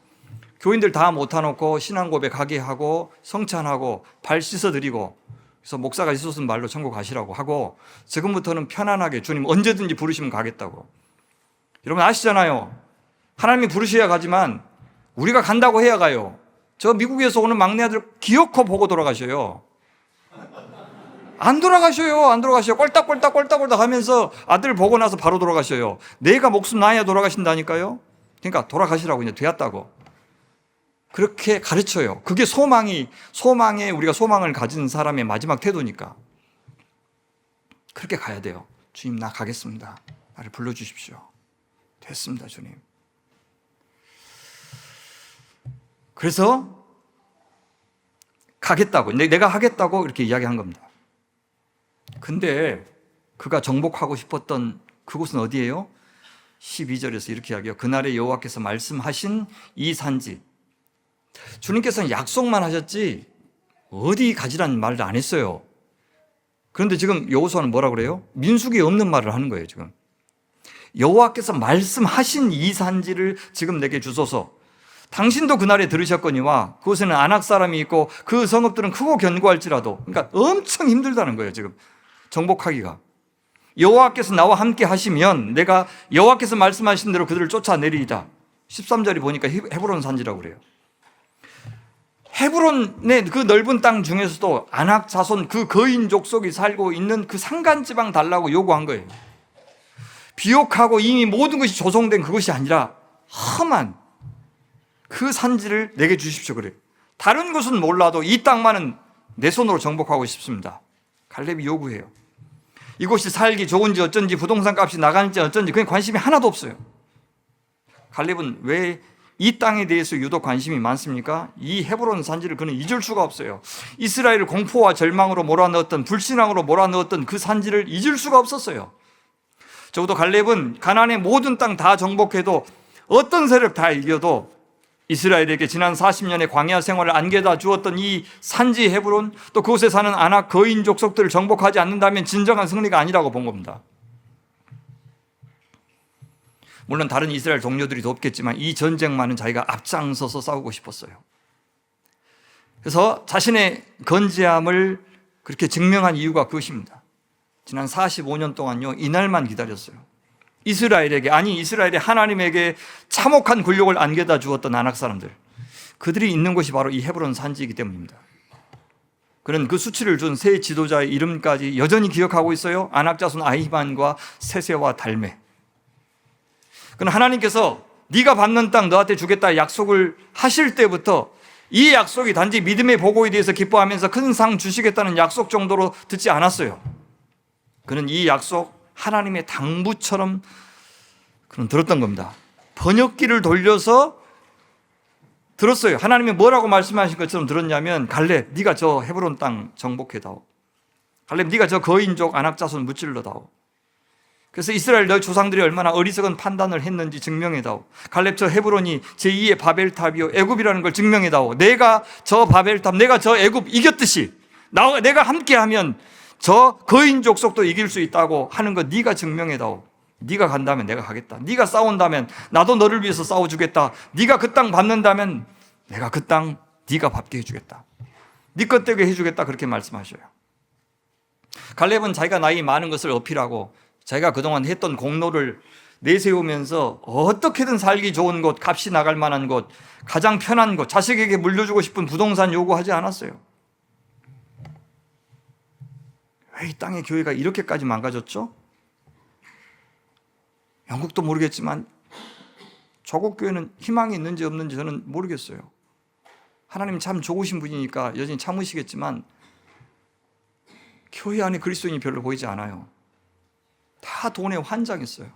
교인들 다 못해놓고 신앙 고백하게 하고 성찬하고 발 씻어드리고, 그래서 목사가 있었으면 말로 천국 가시라고 하고, 지금부터는 편안하게 주님 언제든지 부르시면 가겠다고. 여러분 아시잖아요. 하나님이 부르셔야 가지만 우리가 간다고 해야 가요. 저 미국에서 오는 막내 아들 기어코 보고 돌아가셔요. 안 돌아가셔요. 꼴딱꼴딱 하면서 아들 보고 나서 바로 돌아가셔요. 내가 목숨 나야 돌아가신다니까요. 그러니까 돌아가시라고, 이제 되었다고 그렇게 가르쳐요. 그게 소망에 우리가 소망을 가진 사람의 마지막 태도니까 그렇게 가야 돼요. 주님 나 가겠습니다. 나를 불러주십시오. 됐습니다, 주님. 그래서 가겠다고, 내가 하겠다고 이렇게 이야기한 겁니다. 근데 그가 정복하고 싶었던 그곳은 어디예요? 12절에서 이렇게 이야기해요. 그날에 여호와께서 말씀하신 이 산지. 주님께서는 약속만 하셨지 어디 가지라는 말을 안 했어요. 그런데 지금 여호수아는 뭐라 그래요? 민수기에 없는 말을 하는 거예요. 지금 여호와께서 말씀하신 이 산지를 지금 내게 주소서. 당신도 그날에 들으셨거니와 그곳에는 아낙 사람이 있고 그 성읍들은 크고 견고할지라도. 그러니까 엄청 힘들다는 거예요. 지금 정복하기가. 여호와께서 나와 함께 하시면 내가 여호와께서 말씀하신 대로 그들을 쫓아내리이다. 13절이 보니까 헤브론 산지라고 그래요. 헤브론의 그 넓은 땅 중에서도 아낙 자손 그 거인 족속이 살고 있는 그 산간지방 달라고 요구한 거예요. 비옥하고 이미 모든 것이 조성된 그것이 아니라 험한 그 산지를 내게 주십시오. 그래요. 다른 것은 몰라도 이 땅만은 내 손으로 정복하고 싶습니다. 갈렙이 요구해요. 이곳이 살기 좋은지 어쩐지 부동산 값이 나가는지 어쩐지 그게 관심이 하나도 없어요. 갈렙은 왜 이 땅에 대해서 유독 관심이 많습니까? 이 헤브론 산지를 그는 잊을 수가 없어요. 이스라엘을 공포와 절망으로 몰아넣었던, 불신앙으로 몰아넣었던 그 산지를 잊을 수가 없었어요. 적어도 갈렙은 가나안의 모든 땅 다 정복해도 어떤 세력 다 이겨도 이스라엘에게 지난 40년의 광야 생활을 안겨다 주었던 이 산지 헤브론, 또 그곳에 사는 아낙 거인 족속들을 정복하지 않는다면 진정한 승리가 아니라고 본 겁니다. 물론 다른 이스라엘 동료들이 돕겠지만 이 전쟁만은 자기가 앞장서서 싸우고 싶었어요. 그래서 자신의 건재함을 그렇게 증명한 이유가 그것입니다. 지난 45년 동안요, 이날만 기다렸어요. 이스라엘의 하나님에게 참혹한 굴욕을 안겨다 주었던 아낙 사람들, 그들이 있는 곳이 바로 이 헤브론 산지이기 때문입니다. 그는 그 수치를 준 세 지도자의 이름까지 여전히 기억하고 있어요. 아낙 자손 아히만과 세세와 달메. 그는 하나님께서 네가 밟는 땅 너한테 주겠다 약속을 하실 때부터 이 약속이 단지 믿음의 보고에 대해서 기뻐하면서 큰 상 주시겠다는 약속 정도로 듣지 않았어요. 그는 이 약속 하나님의 당부처럼 그는 들었던 겁니다. 번역기를 돌려서 들었어요. 하나님이 뭐라고 말씀하신 것처럼 들었냐면, 갈렙 네가 저 헤브론 땅 정복해다오. 갈렙 네가 저 거인족 아낙 자손 무찔러다오. 그래서 이스라엘 너희 조상들이 얼마나 어리석은 판단을 했는지 증명해다오. 갈렙 저 헤브론이 제2의 바벨탑이요 애굽이라는 걸 증명해다오. 내가 저 바벨탑, 내가 저 애굽 이겼듯이 내가 함께하면 저 거인 족속도 이길 수 있다고 하는 거 네가 증명해다오. 네가 간다면 내가 가겠다. 네가 싸운다면 나도 너를 위해서 싸워주겠다. 네가 그 땅 밟는다면 내가 그 땅 네가 밟게 해주겠다. 네 것 되게 해주겠다. 그렇게 말씀하셔요. 갈렙은 자기가 나이 많은 것을 어필하고 자기가 그동안 했던 공로를 내세우면서 어떻게든 살기 좋은 곳, 값이 나갈 만한 곳, 가장 편한 곳, 자식에게 물려주고 싶은 부동산 요구하지 않았어요. 왜 이 땅의 교회가 이렇게까지 망가졌죠? 영국도 모르겠지만 조국 교회는 희망이 있는지 없는지 저는 모르겠어요. 하나님 참 좋으신 분이니까 여전히 참으시겠지만 교회 안에 그리스도인이 별로 보이지 않아요. 다 돈에 환장했어요.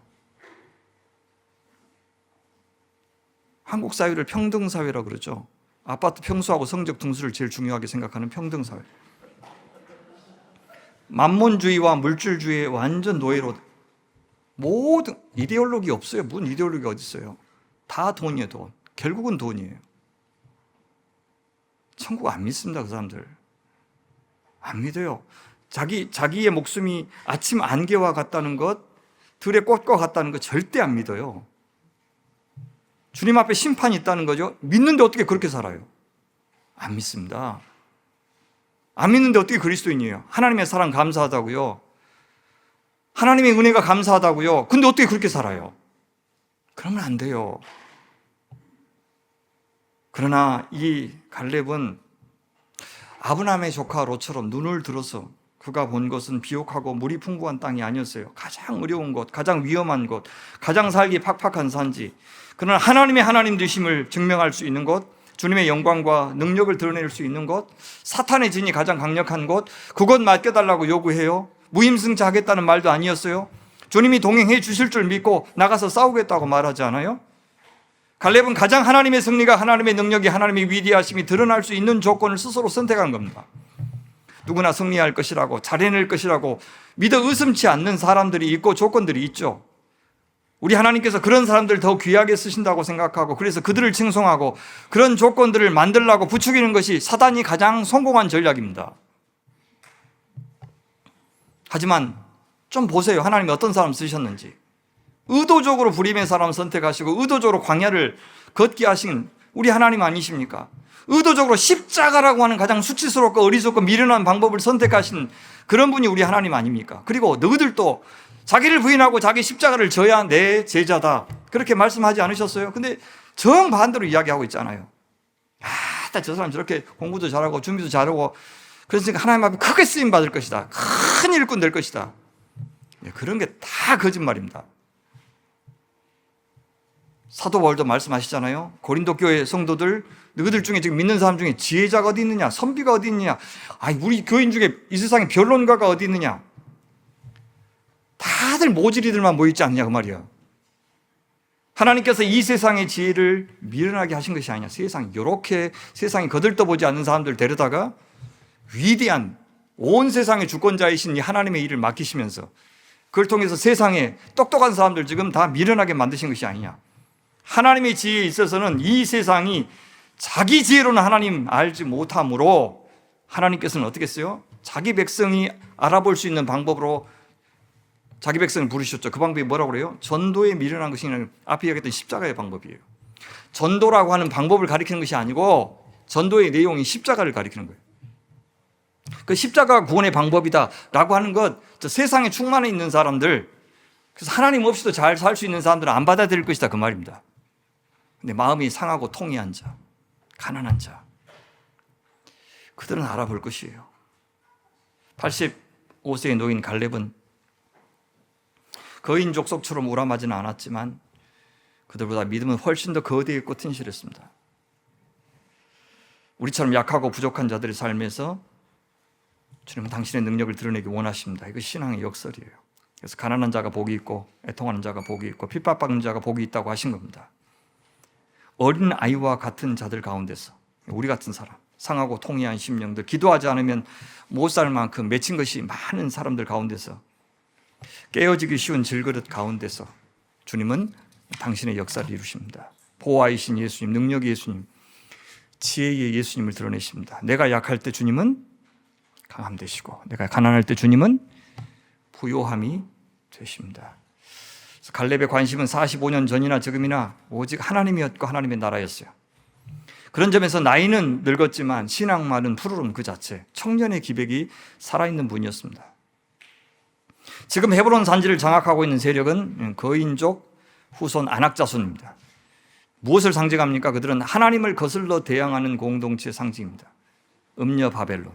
한국 사회를 평등사회라고 그러죠. 아파트 평수하고 성적 등수를 제일 중요하게 생각하는 평등사회. 만몬주의와 물질주의의 완전 노예로, 모든 이데올로기 없어요. 무슨 이데올로기 어디 있어요? 다 돈이에요. 돈. 결국은 돈이에요. 천국 안 믿습니다. 그 사람들 안 믿어요. 자기의 목숨이 아침 안개와 같다는 것, 들의 꽃과 같다는 것 절대 안 믿어요. 주님 앞에 심판이 있다는 거죠. 믿는데 어떻게 그렇게 살아요? 안 믿습니다. 안 믿는데 어떻게 그리스도인이에요? 하나님의 사랑 감사하다고요. 하나님의 은혜가 감사하다고요. 근데 어떻게 그렇게 살아요? 그러면 안 돼요. 그러나 이 갈렙은 아브라함의 조카 롯처럼 눈을 들어서 그가 본 것은 비옥하고 물이 풍부한 땅이 아니었어요. 가장 어려운 곳, 가장 위험한 곳, 가장 살기 팍팍한 산지. 그러나 하나님의 하나님 되심을 증명할 수 있는 곳, 주님의 영광과 능력을 드러낼 수 있는 곳, 사탄의 진이 가장 강력한 곳, 그곳 맡겨달라고 요구해요. 무임승차하겠다는 말도 아니었어요. 주님이 동행해 주실 줄 믿고 나가서 싸우겠다고 말하지 않아요? 갈렙은 가장 하나님의 승리가, 하나님의 능력이, 하나님의 위대하심이 드러날 수 있는 조건을 스스로 선택한 겁니다. 누구나 승리할 것이라고, 잘해낼 것이라고 믿어 의심치 않는 사람들이 있고 조건들이 있죠. 우리 하나님께서 그런 사람들을 더 귀하게 쓰신다고 생각하고, 그래서 그들을 칭송하고 그런 조건들을 만들려고 부추기는 것이 사단이 가장 성공한 전략입니다. 하지만 좀 보세요. 하나님이 어떤 사람 쓰셨는지. 의도적으로 불임의 사람 선택하시고 의도적으로 광야를 걷게 하신 우리 하나님 아니십니까? 의도적으로 십자가라고 하는 가장 수치스럽고 어리석고 미련한 방법을 선택하신 그런 분이 우리 하나님 아닙니까? 그리고 너희들도 자기를 부인하고 자기 십자가를 져야 내 제자다, 그렇게 말씀하지 않으셨어요? 근데 정반대로 이야기하고 있잖아요. 저 사람 저렇게 공부도 잘하고 준비도 잘하고 그러니까 하나님 앞에 크게 쓰임 받을 것이다, 큰 일꾼 될 것이다. 그런 게 다 거짓말입니다. 사도 바울도 말씀하시잖아요. 고린도 교회 성도들, 너희들 중에 지금 믿는 사람 중에 지혜자가 어디 있느냐, 선비가 어디 있느냐, 우리 교인 중에 이 세상에 변론가가 어디 있느냐. 다들 모질이들만 모였지 않냐 그 말이야. 하나님께서 이 세상의 지혜를 미련하게 하신 것이 아니냐. 이렇게 세상이 거들떠보지 않는 사람들 데려다가 위대한 온 세상의 주권자이신 이 하나님의 일을 맡기시면서 그걸 통해서 세상에 똑똑한 사람들 지금 다 미련하게 만드신 것이 아니냐. 하나님의 지혜에 있어서는 이 세상이 자기 지혜로는 하나님 알지 못함으로 하나님께서는 어떻게 했어요? 자기 백성이 알아볼 수 있는 방법으로 자기 백성을 부르셨죠. 그 방법이 뭐라고 그래요? 전도에 미련한 것이 아니라 앞에 얘기했던 십자가의 방법이에요. 전도라고 하는 방법을 가리키는 것이 아니고 전도의 내용이 십자가를 가리키는 거예요. 그 십자가 구원의 방법이다라고 하는 것, 세상에 충만해 있는 사람들, 그래서 하나님 없이도 잘 살 수 있는 사람들은 안 받아들일 것이다 그 말입니다. 근데 마음이 상하고 통해한 자, 가난한 자, 그들은 알아볼 것이에요. 85세의 노인 갈렙은 거인 족속처럼 우람하지는 않았지만 그들보다 믿음은 훨씬 더 거대했고 튼실했습니다. 우리처럼 약하고 부족한 자들의 삶에서 주님은 당신의 능력을 드러내기 원하십니다. 이거 신앙의 역설이에요. 그래서 가난한 자가 복이 있고 애통하는 자가 복이 있고 핍박받는 자가 복이 있다고 하신 겁니다. 어린 아이와 같은 자들 가운데서 우리 같은 사람, 상하고 통해한 심령들, 기도하지 않으면 못 살 만큼 맺힌 것이 많은 사람들 가운데서 깨어지기 쉬운 질그릇 가운데서 주님은 당신의 역사를 이루십니다. 보호하이신 예수님, 능력의 예수님, 지혜의 예수님을 드러내십니다. 내가 약할 때 주님은 강함 되시고 내가 가난할 때 주님은 부요함이 되십니다. 그래서 갈렙의 관심은 45년 전이나 지금이나 오직 하나님이었고 하나님의 나라였어요. 그런 점에서 나이는 늙었지만 신앙만은 푸르름 그 자체, 청년의 기백이 살아있는 분이었습니다. 지금 헤브론 산지를 장악하고 있는 세력은 거인족 후손 아낙자손입니다. 무엇을 상징합니까? 그들은 하나님을 거슬러 대항하는 공동체의 상징입니다. 음녀 바벨론.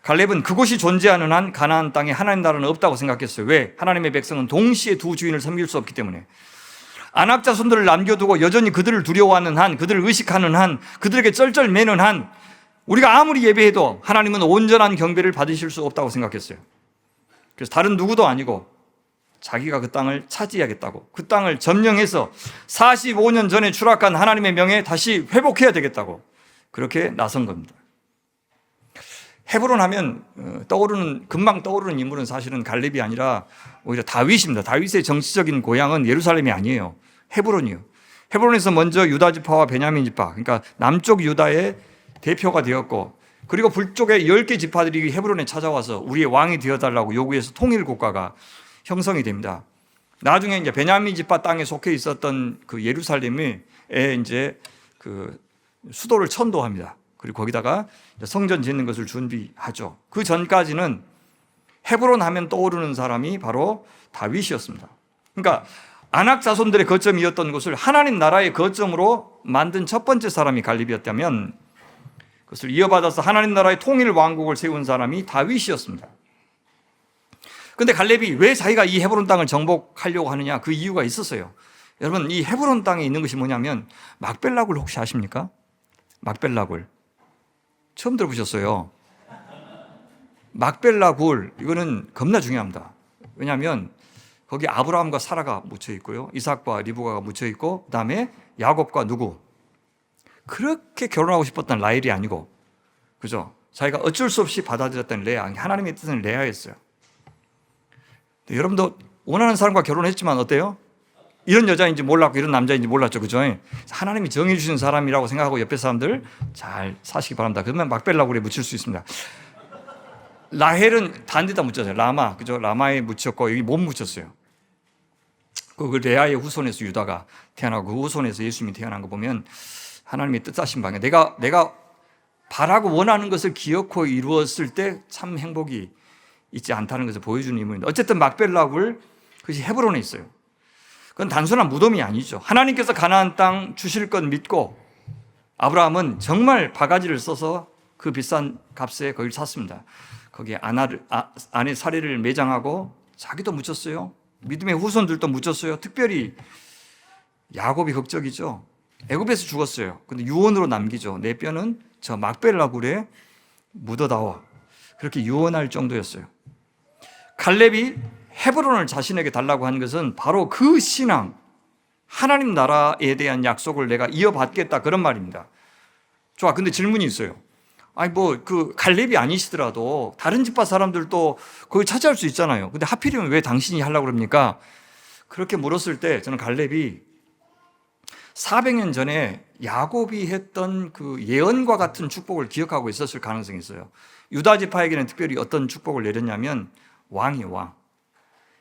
갈렙은 그곳이 존재하는 한 가나안 땅에 하나님 나라는 없다고 생각했어요. 왜? 하나님의 백성은 동시에 두 주인을 섬길 수 없기 때문에. 아낙자손들을 남겨두고 여전히 그들을 두려워하는 한, 그들을 의식하는 한, 그들에게 쩔쩔매는 한, 우리가 아무리 예배해도 하나님은 온전한 경배를 받으실 수 없다고 생각했어요. 그래서 다른 누구도 아니고 자기가 그 땅을 차지하겠다고, 그 땅을 점령해서 45년 전에 추락한 하나님의 명예 다시 회복해야 되겠다고 그렇게 나선 겁니다. 헤브론 하면 금방 떠오르는 인물은 사실은 갈렙이 아니라 오히려 다윗입니다. 다윗의 정치적인 고향은 예루살렘이 아니에요. 헤브론이요. 헤브론에서 먼저 유다 지파와 베냐민 지파, 그러니까 남쪽 유다의 대표가 되었고, 그리고 북쪽의 10개 지파들이 헤브론에 찾아와서 우리의 왕이 되어달라고 요구해서 통일 국가가 형성이 됩니다. 나중에 이제 베냐민 지파 땅에 속해 있었던 그 예루살렘에 이제 그 수도를 천도합니다. 그리고 거기다가 성전 짓는 것을 준비하죠. 그 전까지는 헤브론 하면 떠오르는 사람이 바로 다윗이었습니다. 그러니까 아낙 자손들의 거점이었던 곳을 하나님 나라의 거점으로 만든 첫 번째 사람이 갈렙이었다면 그것을 이어받아서 하나님 나라의 통일 왕국을 세운 사람이 다윗이었습니다. 그런데 갈렙이 왜 자기가 이 헤브론 땅을 정복하려고 하느냐, 그 이유가 있었어요. 여러분, 이 헤브론 땅에 있는 것이 뭐냐면 막벨라굴 혹시 아십니까? 막벨라굴 처음 들어보셨어요? 막벨라굴, 이거는 겁나 중요합니다. 왜냐하면 거기 아브라함과 사라가 묻혀 있고요, 이삭과 리브가가 묻혀 있고, 그 다음에 야곱과 누구, 그렇게 결혼하고 싶었던 라헬이 아니고, 그죠? 자기가 어쩔 수 없이 받아들였던 레아, 하나님의 뜻은 레아였어요. 여러분도 원하는 사람과 결혼했지만 어때요? 이런 여자인지 몰랐고 이런 남자인지 몰랐죠, 그죠? 하나님이 정해 주신 사람이라고 생각하고 옆에 사람들 잘 사시기 바랍니다. 그러면 막벨라굴에 묻힐 수 있습니다. 라헬은 다른 데다 묻혔어요. 라마, 그죠? 라마에 묻혔고 여기 못 묻혔어요. 그 레아의 후손에서 유다가 태어나고 그 후손에서 예수님이 태어난 거 보면 하나님의 뜻하신 방향, 내가 바라고 원하는 것을 기어코 이루었을 때 참 행복이 있지 않다는 것을 보여주는 인물입니다. 어쨌든 막벨라굴, 그것이 헤브론에 있어요. 그건 단순한 무덤이 아니죠. 하나님께서 가나안 땅 주실 것 믿고 아브라함은 정말 바가지를 써서 그 비싼 값에 거기를 샀습니다. 거기에 아내 사례를 매장하고 자기도 묻혔어요. 믿음의 후손들도 묻혔어요. 특별히 야곱이 극적이죠. 애굽에서 죽었어요. 근데 유언으로 남기죠. 내 뼈는 저 막벨라굴에 묻어다오. 그렇게 유언할 정도였어요. 갈렙이 헤브론을 자신에게 달라고 한 것은 바로 그 신앙, 하나님 나라에 대한 약속을 내가 이어받겠다, 그런 말입니다. 좋아, 근데 질문이 있어요. 아니 갈렙이 아니시더라도 다른 집파 사람들도 거기 차지할 수 있잖아요. 근데 하필이면 왜 당신이 하려고 그럽니까? 그렇게 물었을 때 저는 갈렙이 400년 전에 야곱이 했던 그 예언과 같은 축복을 기억하고 있었을 가능성이 있어요. 유다 지파에게는 특별히 어떤 축복을 내렸냐면 왕이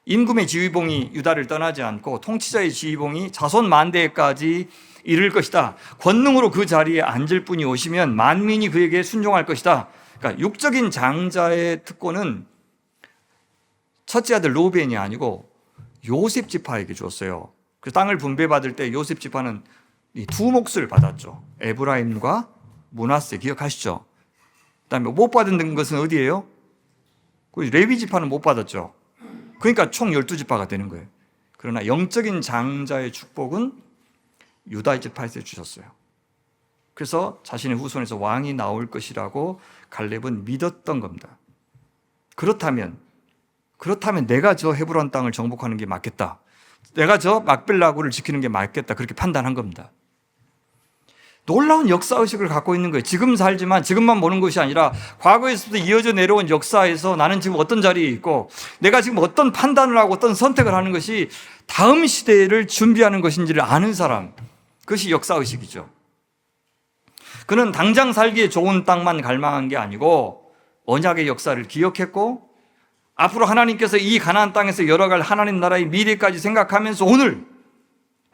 임금의 지휘봉이 유다를 떠나지 않고 통치자의 지휘봉이 자손 만대까지 이를 것이다. 권능으로 그 자리에 앉을 분이 오시면 만민이 그에게 순종할 것이다. 그러니까 육적인 장자의 특권은 첫째 아들 로벤이 아니고 요셉 지파에게 줬어요. 그 땅을 분배받을 때 요셉 지파는 이 두 몫을 받았죠. 에브라임과 므낫세, 기억하시죠? 그다음에 못 받은 것은 어디예요? 레위 지파는 못 받았죠. 그러니까 총 12지파가 되는 거예요. 그러나 영적인 장자의 축복은 유다 지파에서 주셨어요. 그래서 자신의 후손에서 왕이 나올 것이라고 갈렙은 믿었던 겁니다. 그렇다면 내가 저 헤브론 땅을 정복하는 게 맞겠다, 내가 저 막벨라구를 지키는 게 맞겠다, 그렇게 판단한 겁니다. 놀라운 역사의식을 갖고 있는 거예요. 지금 살지만 지금만 보는 것이 아니라 과거에서부터 이어져 내려온 역사에서 나는 지금 어떤 자리에 있고 내가 지금 어떤 판단을 하고 어떤 선택을 하는 것이 다음 시대를 준비하는 것인지를 아는 사람, 그것이 역사의식이죠. 그는 당장 살기에 좋은 땅만 갈망한 게 아니고 언약의 역사를 기억했고 앞으로 하나님께서 이 가나안 땅에서 열어갈 하나님 나라의 미래까지 생각하면서 오늘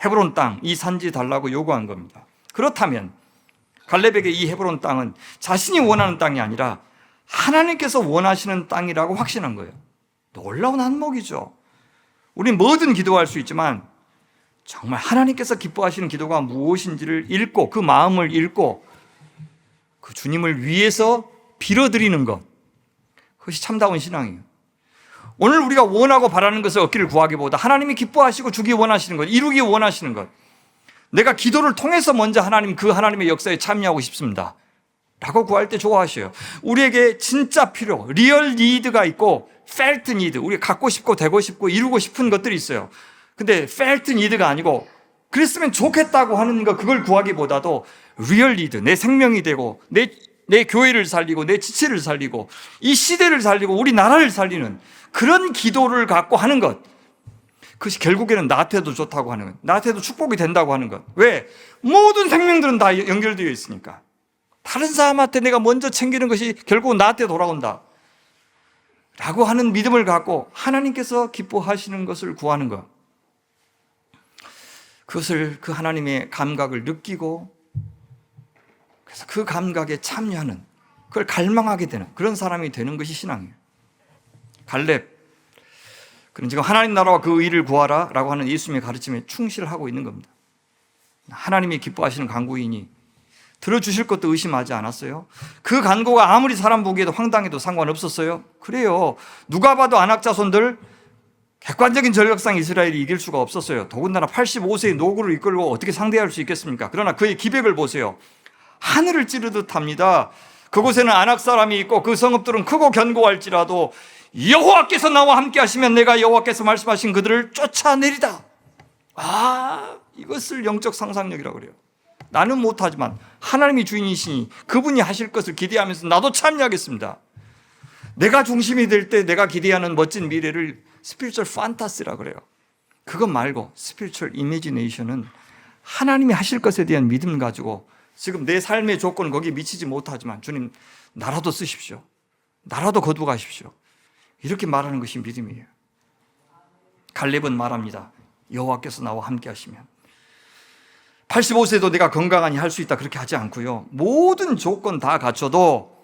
헤브론 땅, 이 산지 달라고 요구한 겁니다. 그렇다면 갈렙에게 이 헤브론 땅은 자신이 원하는 땅이 아니라 하나님께서 원하시는 땅이라고 확신한 거예요. 놀라운 한몫이죠. 우리는 뭐든 기도할 수 있지만 정말 하나님께서 기뻐하시는 기도가 무엇인지를 읽고 그 마음을 읽고 그 주님을 위해서 빌어드리는 것, 그것이 참다운 신앙이에요. 오늘 우리가 원하고 바라는 것을 얻기를 구하기보다 하나님이 기뻐하시고 주기 원하시는 것, 이루기 원하시는 것, 내가 기도를 통해서 먼저 그 하나님의 역사에 참여하고 싶습니다 라고 구할 때 좋아하셔요. 우리에게 진짜 필요, 리얼 니드가 있고 펠트 니드, 우리가 갖고 싶고 되고 싶고 이루고 싶은 것들이 있어요. 근데 펠트 니드가 아니고 그랬으면 좋겠다고 하는 거, 그걸 구하기보다도 리얼 니드, 내 생명이 되고 내 교회를 살리고 내 지체를 살리고 이 시대를 살리고 우리 나라를 살리는 그런 기도를 갖고 하는 것, 그것이 결국에는 나한테도 좋다고 하는 것, 나한테도 축복이 된다고 하는 것. 왜? 모든 생명들은 다 연결되어 있으니까. 다른 사람한테 내가 먼저 챙기는 것이 결국은 나한테 돌아온다 라고 하는 믿음을 갖고 하나님께서 기뻐하시는 것을 구하는 것, 그것을, 그 하나님의 감각을 느끼고 그래서 그 감각에 참여하는, 그걸 갈망하게 되는 그런 사람이 되는 것이 신앙이에요. 갈렙, 그는 지금 하나님 나라와 그 의를 구하라 라고 하는 예수님의 가르침에 충실하고 있는 겁니다. 하나님이 기뻐하시는 간구이니 들어주실 것도 의심하지 않았어요. 그 간구가 아무리 사람 보기에도 황당해도 상관없었어요. 그래요. 누가 봐도 아낙 자손들 객관적인 전력상 이스라엘이 이길 수가 없었어요. 더군다나 85세의 노구를 이끌고 어떻게 상대할 수 있겠습니까? 그러나 그의 기백을 보세요. 하늘을 찌르듯 합니다. 그곳에는 아낙 사람이 있고 그 성읍들은 크고 견고할지라도 여호와께서 나와 함께 하시면 내가 여호와께서 말씀하신 그들을 쫓아내리다. 이것을 영적 상상력이라고 그래요. 나는 못하지만 하나님이 주인이시니 그분이 하실 것을 기대하면서 나도 참여하겠습니다. 내가 중심이 될 때 내가 기대하는 멋진 미래를 스피리추얼 판타시라고 그래요. 그것 말고 스피리추얼 이미지네이션은 하나님이 하실 것에 대한 믿음 가지고 지금 내 삶의 조건은 거기에 미치지 못하지만 주님 나라도 쓰십시오, 나라도 거두가십시오, 이렇게 말하는 것이 믿음이에요. 갈렙은 말합니다. 여호와께서 나와 함께 하시면 85세도 내가 건강하니 할 수 있다 그렇게 하지 않고요, 모든 조건 다 갖춰도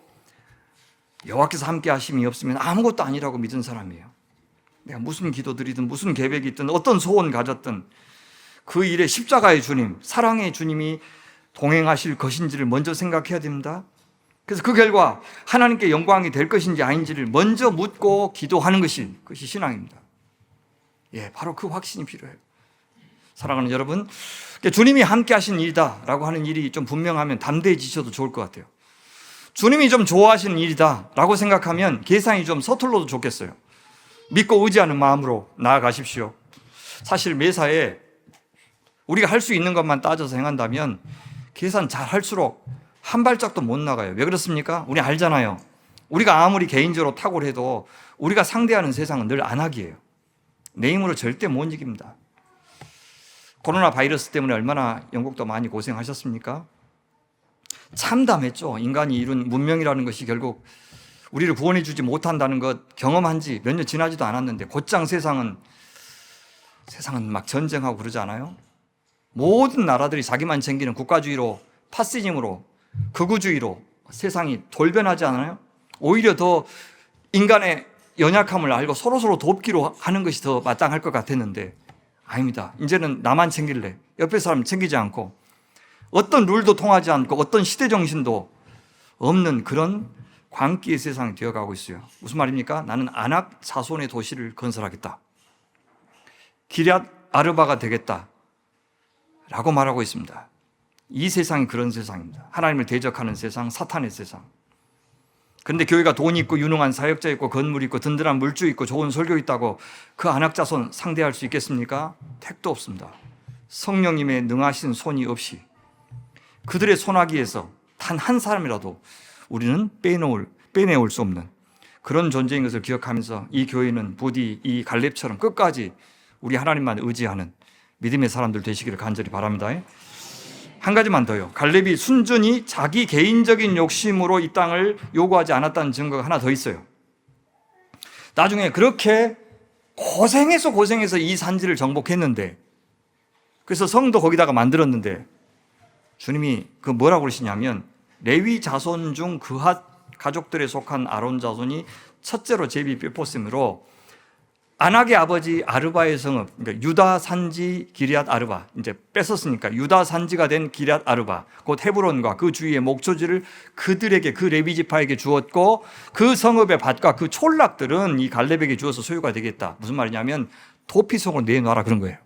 여호와께서 함께 하심이 없으면 아무것도 아니라고 믿은 사람이에요. 내가 무슨 기도드리든 무슨 계획이 있든 어떤 소원 가졌든 그 일에 십자가의 주님, 사랑의 주님이 동행하실 것인지를 먼저 생각해야 됩니다. 그래서 그 결과 하나님께 영광이 될 것인지 아닌지를 먼저 묻고 기도하는 것이, 그것이 신앙입니다. 바로 그 확신이 필요해요. 사랑하는 여러분, 주님이 함께 하신 일이다 라고 하는 일이 좀 분명하면 담대해지셔도 좋을 것 같아요. 주님이 좀 좋아하시는 일이다 라고 생각하면 계산이 좀 서툴러도 좋겠어요. 믿고 의지하는 마음으로 나아가십시오. 사실 매사에 우리가 할 수 있는 것만 따져서 행한다면 계산 잘 할수록 한 발짝도 못 나가요. 왜 그렇습니까? 우리 알잖아요. 우리가 아무리 개인적으로 탁월해도 우리가 상대하는 세상은 늘 안악이에요. 내 힘으로 절대 못 이깁니다. 코로나 바이러스 때문에 얼마나 영국도 많이 고생하셨습니까? 참담했죠. 인간이 이룬 문명이라는 것이 결국 우리를 구원해 주지 못한다는 것 경험한 지 몇 년 지나지도 않았는데 곧장 세상은 막 전쟁하고 그러지 않아요? 모든 나라들이 자기만 챙기는 국가주의로, 파시즘으로, 극우주의로 세상이 돌변하지 않아요? 오히려 더 인간의 연약함을 알고 서로서로 돕기로 하는 것이 더 마땅할 것 같았는데 아닙니다. 이제는 나만 챙길래 옆에 사람 챙기지 않고 어떤 룰도 통하지 않고 어떤 시대 정신도 없는 그런 광기의 세상이 되어가고 있어요. 무슨 말입니까? 나는 안악 자손의 도시를 건설하겠다. 기럇 아르바가 되겠다. 라고 말하고 있습니다. 이 세상이 그런 세상입니다. 하나님을 대적하는 세상, 사탄의 세상. 그런데 교회가 돈 있고 유능한 사역자 있고 건물 있고 든든한 물주 있고 좋은 설교 있다고 그 안악 자손 상대할 수 있겠습니까? 택도 없습니다. 성령님의 능하신 손이 없이 그들의 손아귀에서 단 한 사람이라도 우리는 빼내올 수 없는 그런 존재인 것을 기억하면서 이 교회는 부디 이 갈렙처럼 끝까지 우리 하나님만 의지하는 믿음의 사람들 되시기를 간절히 바랍니다. 한 가지만 더요. 갈렙이 순전히 자기 개인적인 욕심으로 이 땅을 요구하지 않았다는 증거가 하나 더 있어요. 나중에 그렇게 고생해서 이 산지를 정복했는데 그래서 성도 거기다가 만들었는데 주님이 그 뭐라고 그러시냐면 레위 자손 중 그핫 가족들에 속한 아론 자손이 첫째로 제비 뼈포심으로 안악의 아버지 아르바의 성읍, 그러니까 유다 산지 기럇 아르바, 이제 뺏었으니까 유다 산지가 된 기럇 아르바, 곧 헤브론과 그 주위의 목초지를 그들에게 그 레위 지파에게 주었고 그 성읍의 밭과 그 촌락들은 이 갈렙에게 주어서 소유가 되겠다. 무슨 말이냐면 도피성으로 내놔라 그런 거예요.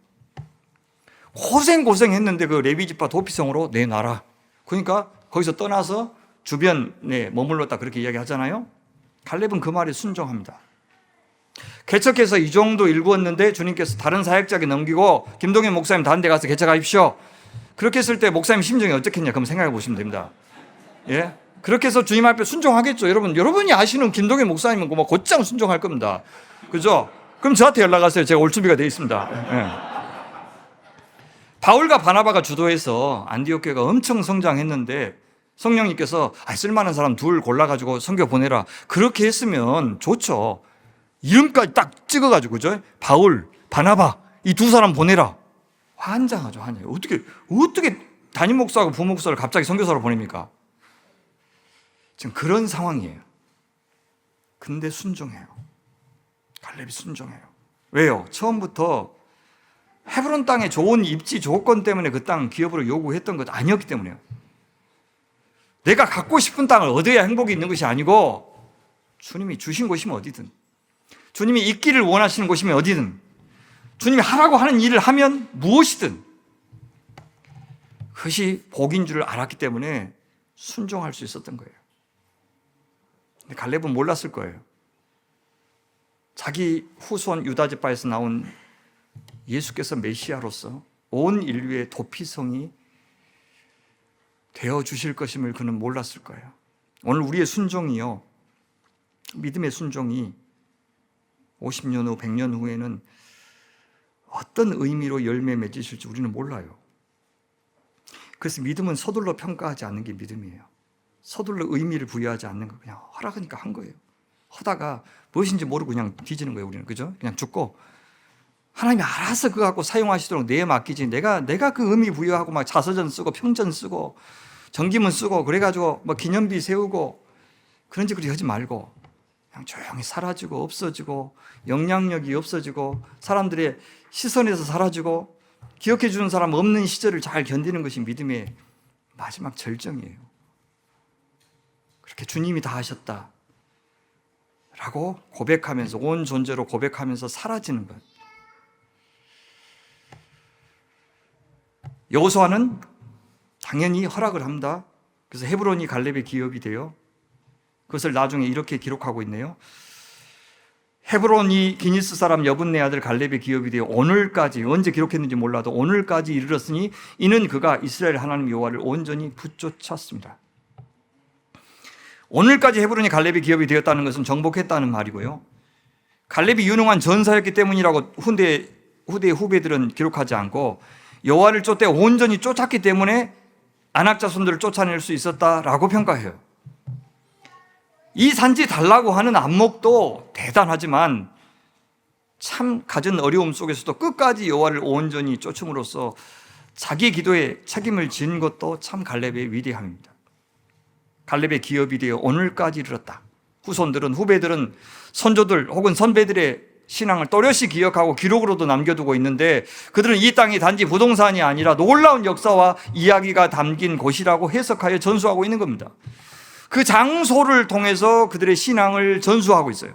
고생했는데 그 레위 지파 도피성으로 내놔라. 그러니까 거기서 떠나서 주변에 머물렀다 그렇게 이야기하잖아요. 갈렙은 그 말에 순종합니다. 개척해서 이 정도 일구었는데 주님께서 다른 사역자에게 넘기고 김동현 목사님 다른 데 가서 개척하십시오. 그렇게 했을 때 목사님 심정이 어떻겠냐 그럼 생각해 보시면 됩니다. 예? 그렇게 해서 주님 앞에 순종하겠죠. 여러분이 아시는 김동현 목사님은 뭐 곧장 순종할 겁니다. 그죠? 그럼 저한테 연락하세요. 제가 올 준비가 되어 있습니다. 예. 바울과 바나바가 주도해서 안디옥 교회가 엄청 성장했는데 성령님께서 쓸만한 사람 둘 골라가지고 선교 보내라. 그렇게 했으면 좋죠. 이름까지 딱 찍어가지고, 그죠? 바울, 바나바, 이 두 사람 보내라. 환장하죠, 환장. 어떻게 담임 목사하고 부목사를 갑자기 선교사로 보냅니까? 지금 그런 상황이에요. 근데 순종해요. 갈렙이 순종해요. 왜요? 처음부터 헤브론 땅에 좋은 입지 조건 때문에 그 땅 기업으로 요구했던 것 아니었기 때문에요. 내가 갖고 싶은 땅을 얻어야 행복이 있는 것이 아니고 주님이 주신 곳이면 어디든, 주님이 있기를 원하시는 곳이면 어디든, 주님이 하라고 하는 일을 하면 무엇이든 그것이 복인 줄을 알았기 때문에 순종할 수 있었던 거예요. 근데 갈렙은 몰랐을 거예요. 자기 후손 유다 지파에서 나온 예수께서 메시아로서 온 인류의 도피성이 되어 주실 것임을 그는 몰랐을 거예요. 오늘 우리의 순종이요, 믿음의 순종이 50년 후, 100년 후에는 어떤 의미로 열매 맺으실지 우리는 몰라요. 그래서 믿음은 서둘러 평가하지 않는 게 믿음이에요. 서둘러 의미를 부여하지 않는 거, 그냥 허락하니까 한 거예요. 하다가 무엇인지 모르고 그냥 뒤지는 거예요. 우리는, 그죠? 그냥 죽고 하나님이 알아서 그거 갖고 사용하시도록 내에 맡기지, 내가 그 의미 부여하고 막 자서전 쓰고 평전 쓰고 정기문 쓰고 그래가지고 뭐 기념비 세우고 그런 짓 그리 하지 말고 그냥 조용히 사라지고 없어지고 영향력이 없어지고 사람들의 시선에서 사라지고 기억해 주는 사람 없는 시절을 잘 견디는 것이 믿음의 마지막 절정이에요. 그렇게 주님이 다 하셨다 라고 고백하면서, 온 존재로 고백하면서 사라지는 것. 여호수아는 당연히 허락을 합니다. 그래서 헤브론이 갈렙의 기업이 돼요. 그것을 나중에 이렇게 기록하고 있네요. 헤브론이 기니스 사람 여분네 아들 갈렙의 기업이 되어 오늘까지, 언제 기록했는지 몰라도 오늘까지 이르렀으니 이는 그가 이스라엘 하나님 여호와를 온전히 붙쫓았습니다. 오늘까지 헤브론이 갈렙의 기업이 되었다는 것은 정복했다는 말이고요. 갈렙이 유능한 전사였기 때문이라고 후대의 후배들은 기록하지 않고, 여호와를 쫓되 온전히 쫓았기 때문에 아낙 자손들을 쫓아낼 수 있었다라고 평가해요. 이 산지 달라고 하는 안목도 대단하지만 참 갖은 어려움 속에서도 끝까지 여호와를 온전히 쫓음으로써 자기 기도에 책임을 진 것도 참 갈렙의 위대함입니다. 갈렙의 기업이 되어 오늘까지 이르렀다. 후배들은 선조들 혹은 선배들의 신앙을 또렷이 기억하고 기록으로도 남겨두고 있는데, 그들은 이 땅이 단지 부동산이 아니라 놀라운 역사와 이야기가 담긴 곳이라고 해석하여 전수하고 있는 겁니다. 그 장소를 통해서 그들의 신앙을 전수하고 있어요.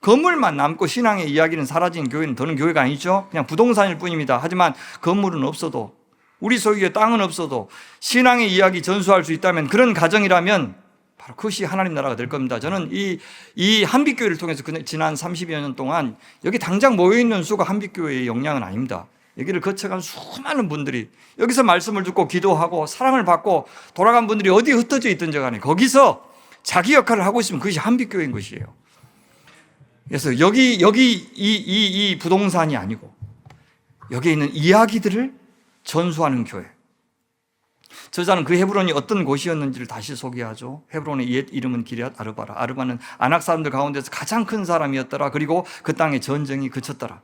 건물만 남고 신앙의 이야기는 사라진 교회는 더는 교회가 아니죠. 그냥 부동산일 뿐입니다. 하지만 건물은 없어도, 우리 소유의 땅은 없어도 신앙의 이야기 전수할 수 있다면, 그런 가정이라면 바로 그것이 하나님 나라가 될 겁니다. 저는 이 한빛교회를 통해서 지난 30여 년 동안, 여기 당장 모여있는 수가 한빛교회의 역량은 아닙니다. 여기를 거쳐간 수많은 분들이 여기서 말씀을 듣고 기도하고 사랑을 받고 돌아간 분들이 어디에 흩어져 있든지 간에 거기서 자기 역할을 하고 있으면 그것이 한빛교회인 것이에요. 그래서 여기 이 부동산이 아니고 여기에 있는 이야기들을 전수하는 교회. 저자는 그 헤브론이 어떤 곳이었는지를 다시 소개하죠. 헤브론의 옛 이름은 기럇 아르바라. 아르바는 아낙 사람들 가운데서 가장 큰 사람이었더라. 그리고 그 땅에 전쟁이 그쳤더라.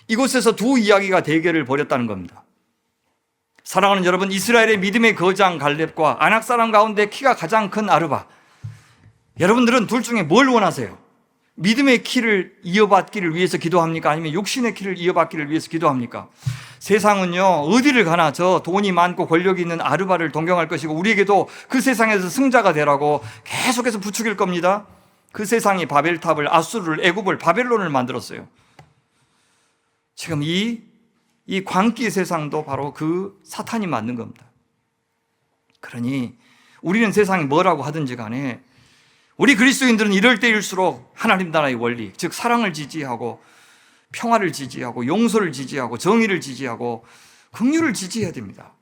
이곳에서 두 이야기가 대결을 벌였다는 겁니다. 사랑하는 여러분, 이스라엘의 믿음의 거장 갈렙과 아낙 사람 가운데 키가 가장 큰 아르바. 여러분들은 둘 중에 뭘 원하세요? 믿음의 키를 이어받기를 위해서 기도합니까? 아니면 육신의 키를 이어받기를 위해서 기도합니까? 세상은요, 어디를 가나 저 돈이 많고 권력이 있는 아르바를 동경할 것이고, 우리에게도 그 세상에서 승자가 되라고 계속해서 부추길 겁니다. 그 세상이 바벨탑을, 아수르를, 애굽을, 바벨론을 만들었어요. 지금 이 광기 세상도 바로 그 사탄이 만든 겁니다. 그러니 우리는 세상이 뭐라고 하든지 간에 우리 그리스도인들은 이럴 때일수록 하나님 나라의 원리, 즉 사랑을 지지하고 평화를 지지하고 용서를 지지하고 정의를 지지하고 긍휼을 지지해야 됩니다.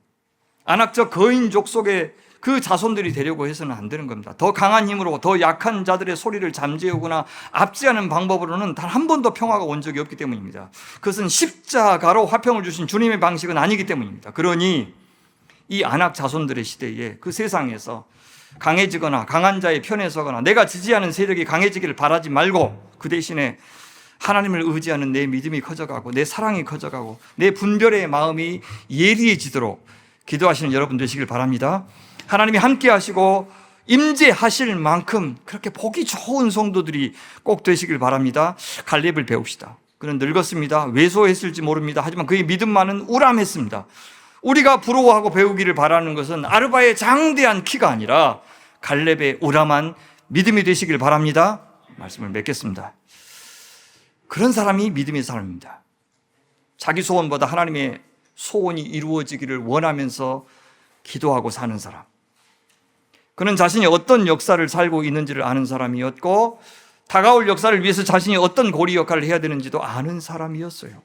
안악적 거인족 속에 그 자손들이 되려고 해서는 안 되는 겁니다. 더 강한 힘으로 더 약한 자들의 소리를 잠재우거나 압제하는 방법으로는 단 한 번도 평화가 온 적이 없기 때문입니다. 그것은 십자가로 화평을 주신 주님의 방식은 아니기 때문입니다. 그러니 이 안악 자손들의 시대에 그 세상에서 강해지거나 강한 자의 편에 서거나 내가 지지하는 세력이 강해지기를 바라지 말고, 그 대신에 하나님을 의지하는 내 믿음이 커져가고 내 사랑이 커져가고 내 분별의 마음이 예리해지도록 기도하시는 여러분 되시길 바랍니다. 하나님이 함께 하시고 임재하실 만큼 그렇게 보기 좋은 성도들이 꼭 되시길 바랍니다. 갈렙을 배웁시다. 그는 늙었습니다. 왜소했을지 모릅니다. 하지만 그의 믿음만은 우람했습니다. 우리가 부러워하고 배우기를 바라는 것은 아르바의 장대한 키가 아니라 갈렙의 우람한 믿음이 되시길 바랍니다. 말씀을 맺겠습니다. 그런 사람이 믿음의 사람입니다. 자기 소원보다 하나님의 소원이 이루어지기를 원하면서 기도하고 사는 사람. 그는 자신이 어떤 역사를 살고 있는지를 아는 사람이었고, 다가올 역사를 위해서 자신이 어떤 고리 역할을 해야 되는지도 아는 사람이었어요.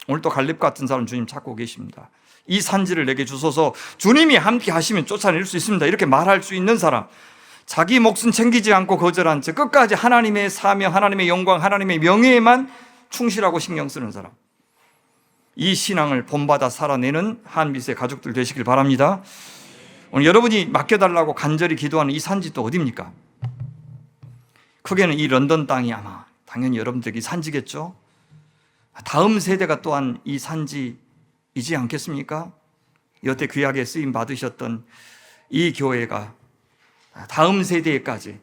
오늘 또 갈렙 같은 사람 주님 찾고 계십니다. 이 산지를 내게 주소서, 주님이 함께 하시면 쫓아낼 수 있습니다. 이렇게 말할 수 있는 사람, 자기 몫은 챙기지 않고 거절한 채 끝까지 하나님의 사명, 하나님의 영광, 하나님의 명예에만 충실하고 신경 쓰는 사람. 이 신앙을 본받아 살아내는 한빛의 가족들 되시길 바랍니다. 오늘 여러분이 맡겨달라고 간절히 기도하는 이 산지 또 어디입니까? 크게는 이 런던 땅이 아마 당연히 여러분들에게 산지겠죠. 다음 세대가 또한 이 산지이지 않겠습니까? 여태 귀하게 쓰임 받으셨던 이 교회가 다음 세대에까지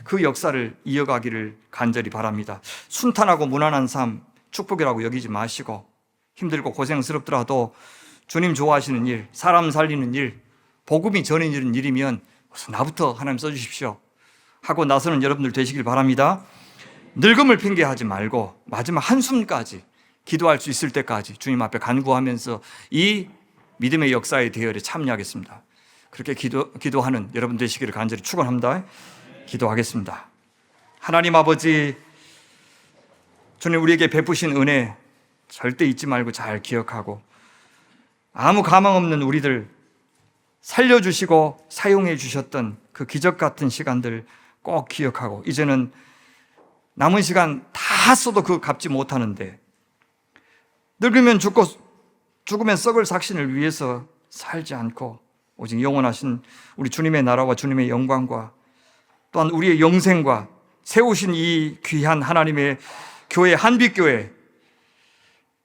그 역사를 이어가기를 간절히 바랍니다. 순탄하고 무난한 삶 축복이라고 여기지 마시고, 힘들고 고생스럽더라도 주님 좋아하시는 일, 사람 살리는 일, 복음이 전해지는 일이면 나부터 하나님 써주십시오 하고 나서는 여러분들 되시길 바랍니다. 늙음을 핑계하지 말고 마지막 한숨까지 기도할 수 있을 때까지 주님 앞에 간구하면서 이 믿음의 역사의 대열에 참여하겠습니다. 그렇게 기도하는 여러분 되시기를 간절히 축원합니다. 기도하겠습니다. 하나님 아버지, 주님 우리에게 베푸신 은혜 절대 잊지 말고 잘 기억하고, 아무 가망 없는 우리들 살려주시고 사용해 주셨던 그 기적 같은 시간들 꼭 기억하고, 이제는 남은 시간 다 써도 그 갚지 못하는데, 늙으면 죽고 죽으면 썩을 삭신을 위해서 살지 않고 오직 영원하신 우리 주님의 나라와 주님의 영광과 또한 우리의 영생과 세우신 이 귀한 하나님의 교회, 한빛교회,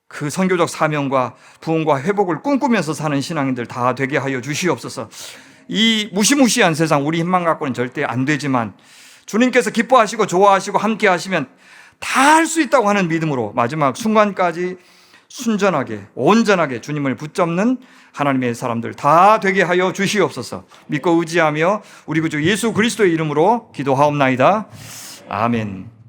그 선교적 사명과 부흥과 회복을 꿈꾸면서 사는 신앙인들 다 되게 하여 주시옵소서. 이 무시무시한 세상 우리 힘만 갖고는 절대 안 되지만 주님께서 기뻐하시고 좋아하시고 함께 하시면 다 할 수 있다고 하는 믿음으로 마지막 순간까지 순전하게 온전하게 주님을 붙잡는 하나님의 사람들 다 되게 하여 주시옵소서. 믿고 의지하며 우리 구주 예수 그리스도의 이름으로 기도하옵나이다. 아멘.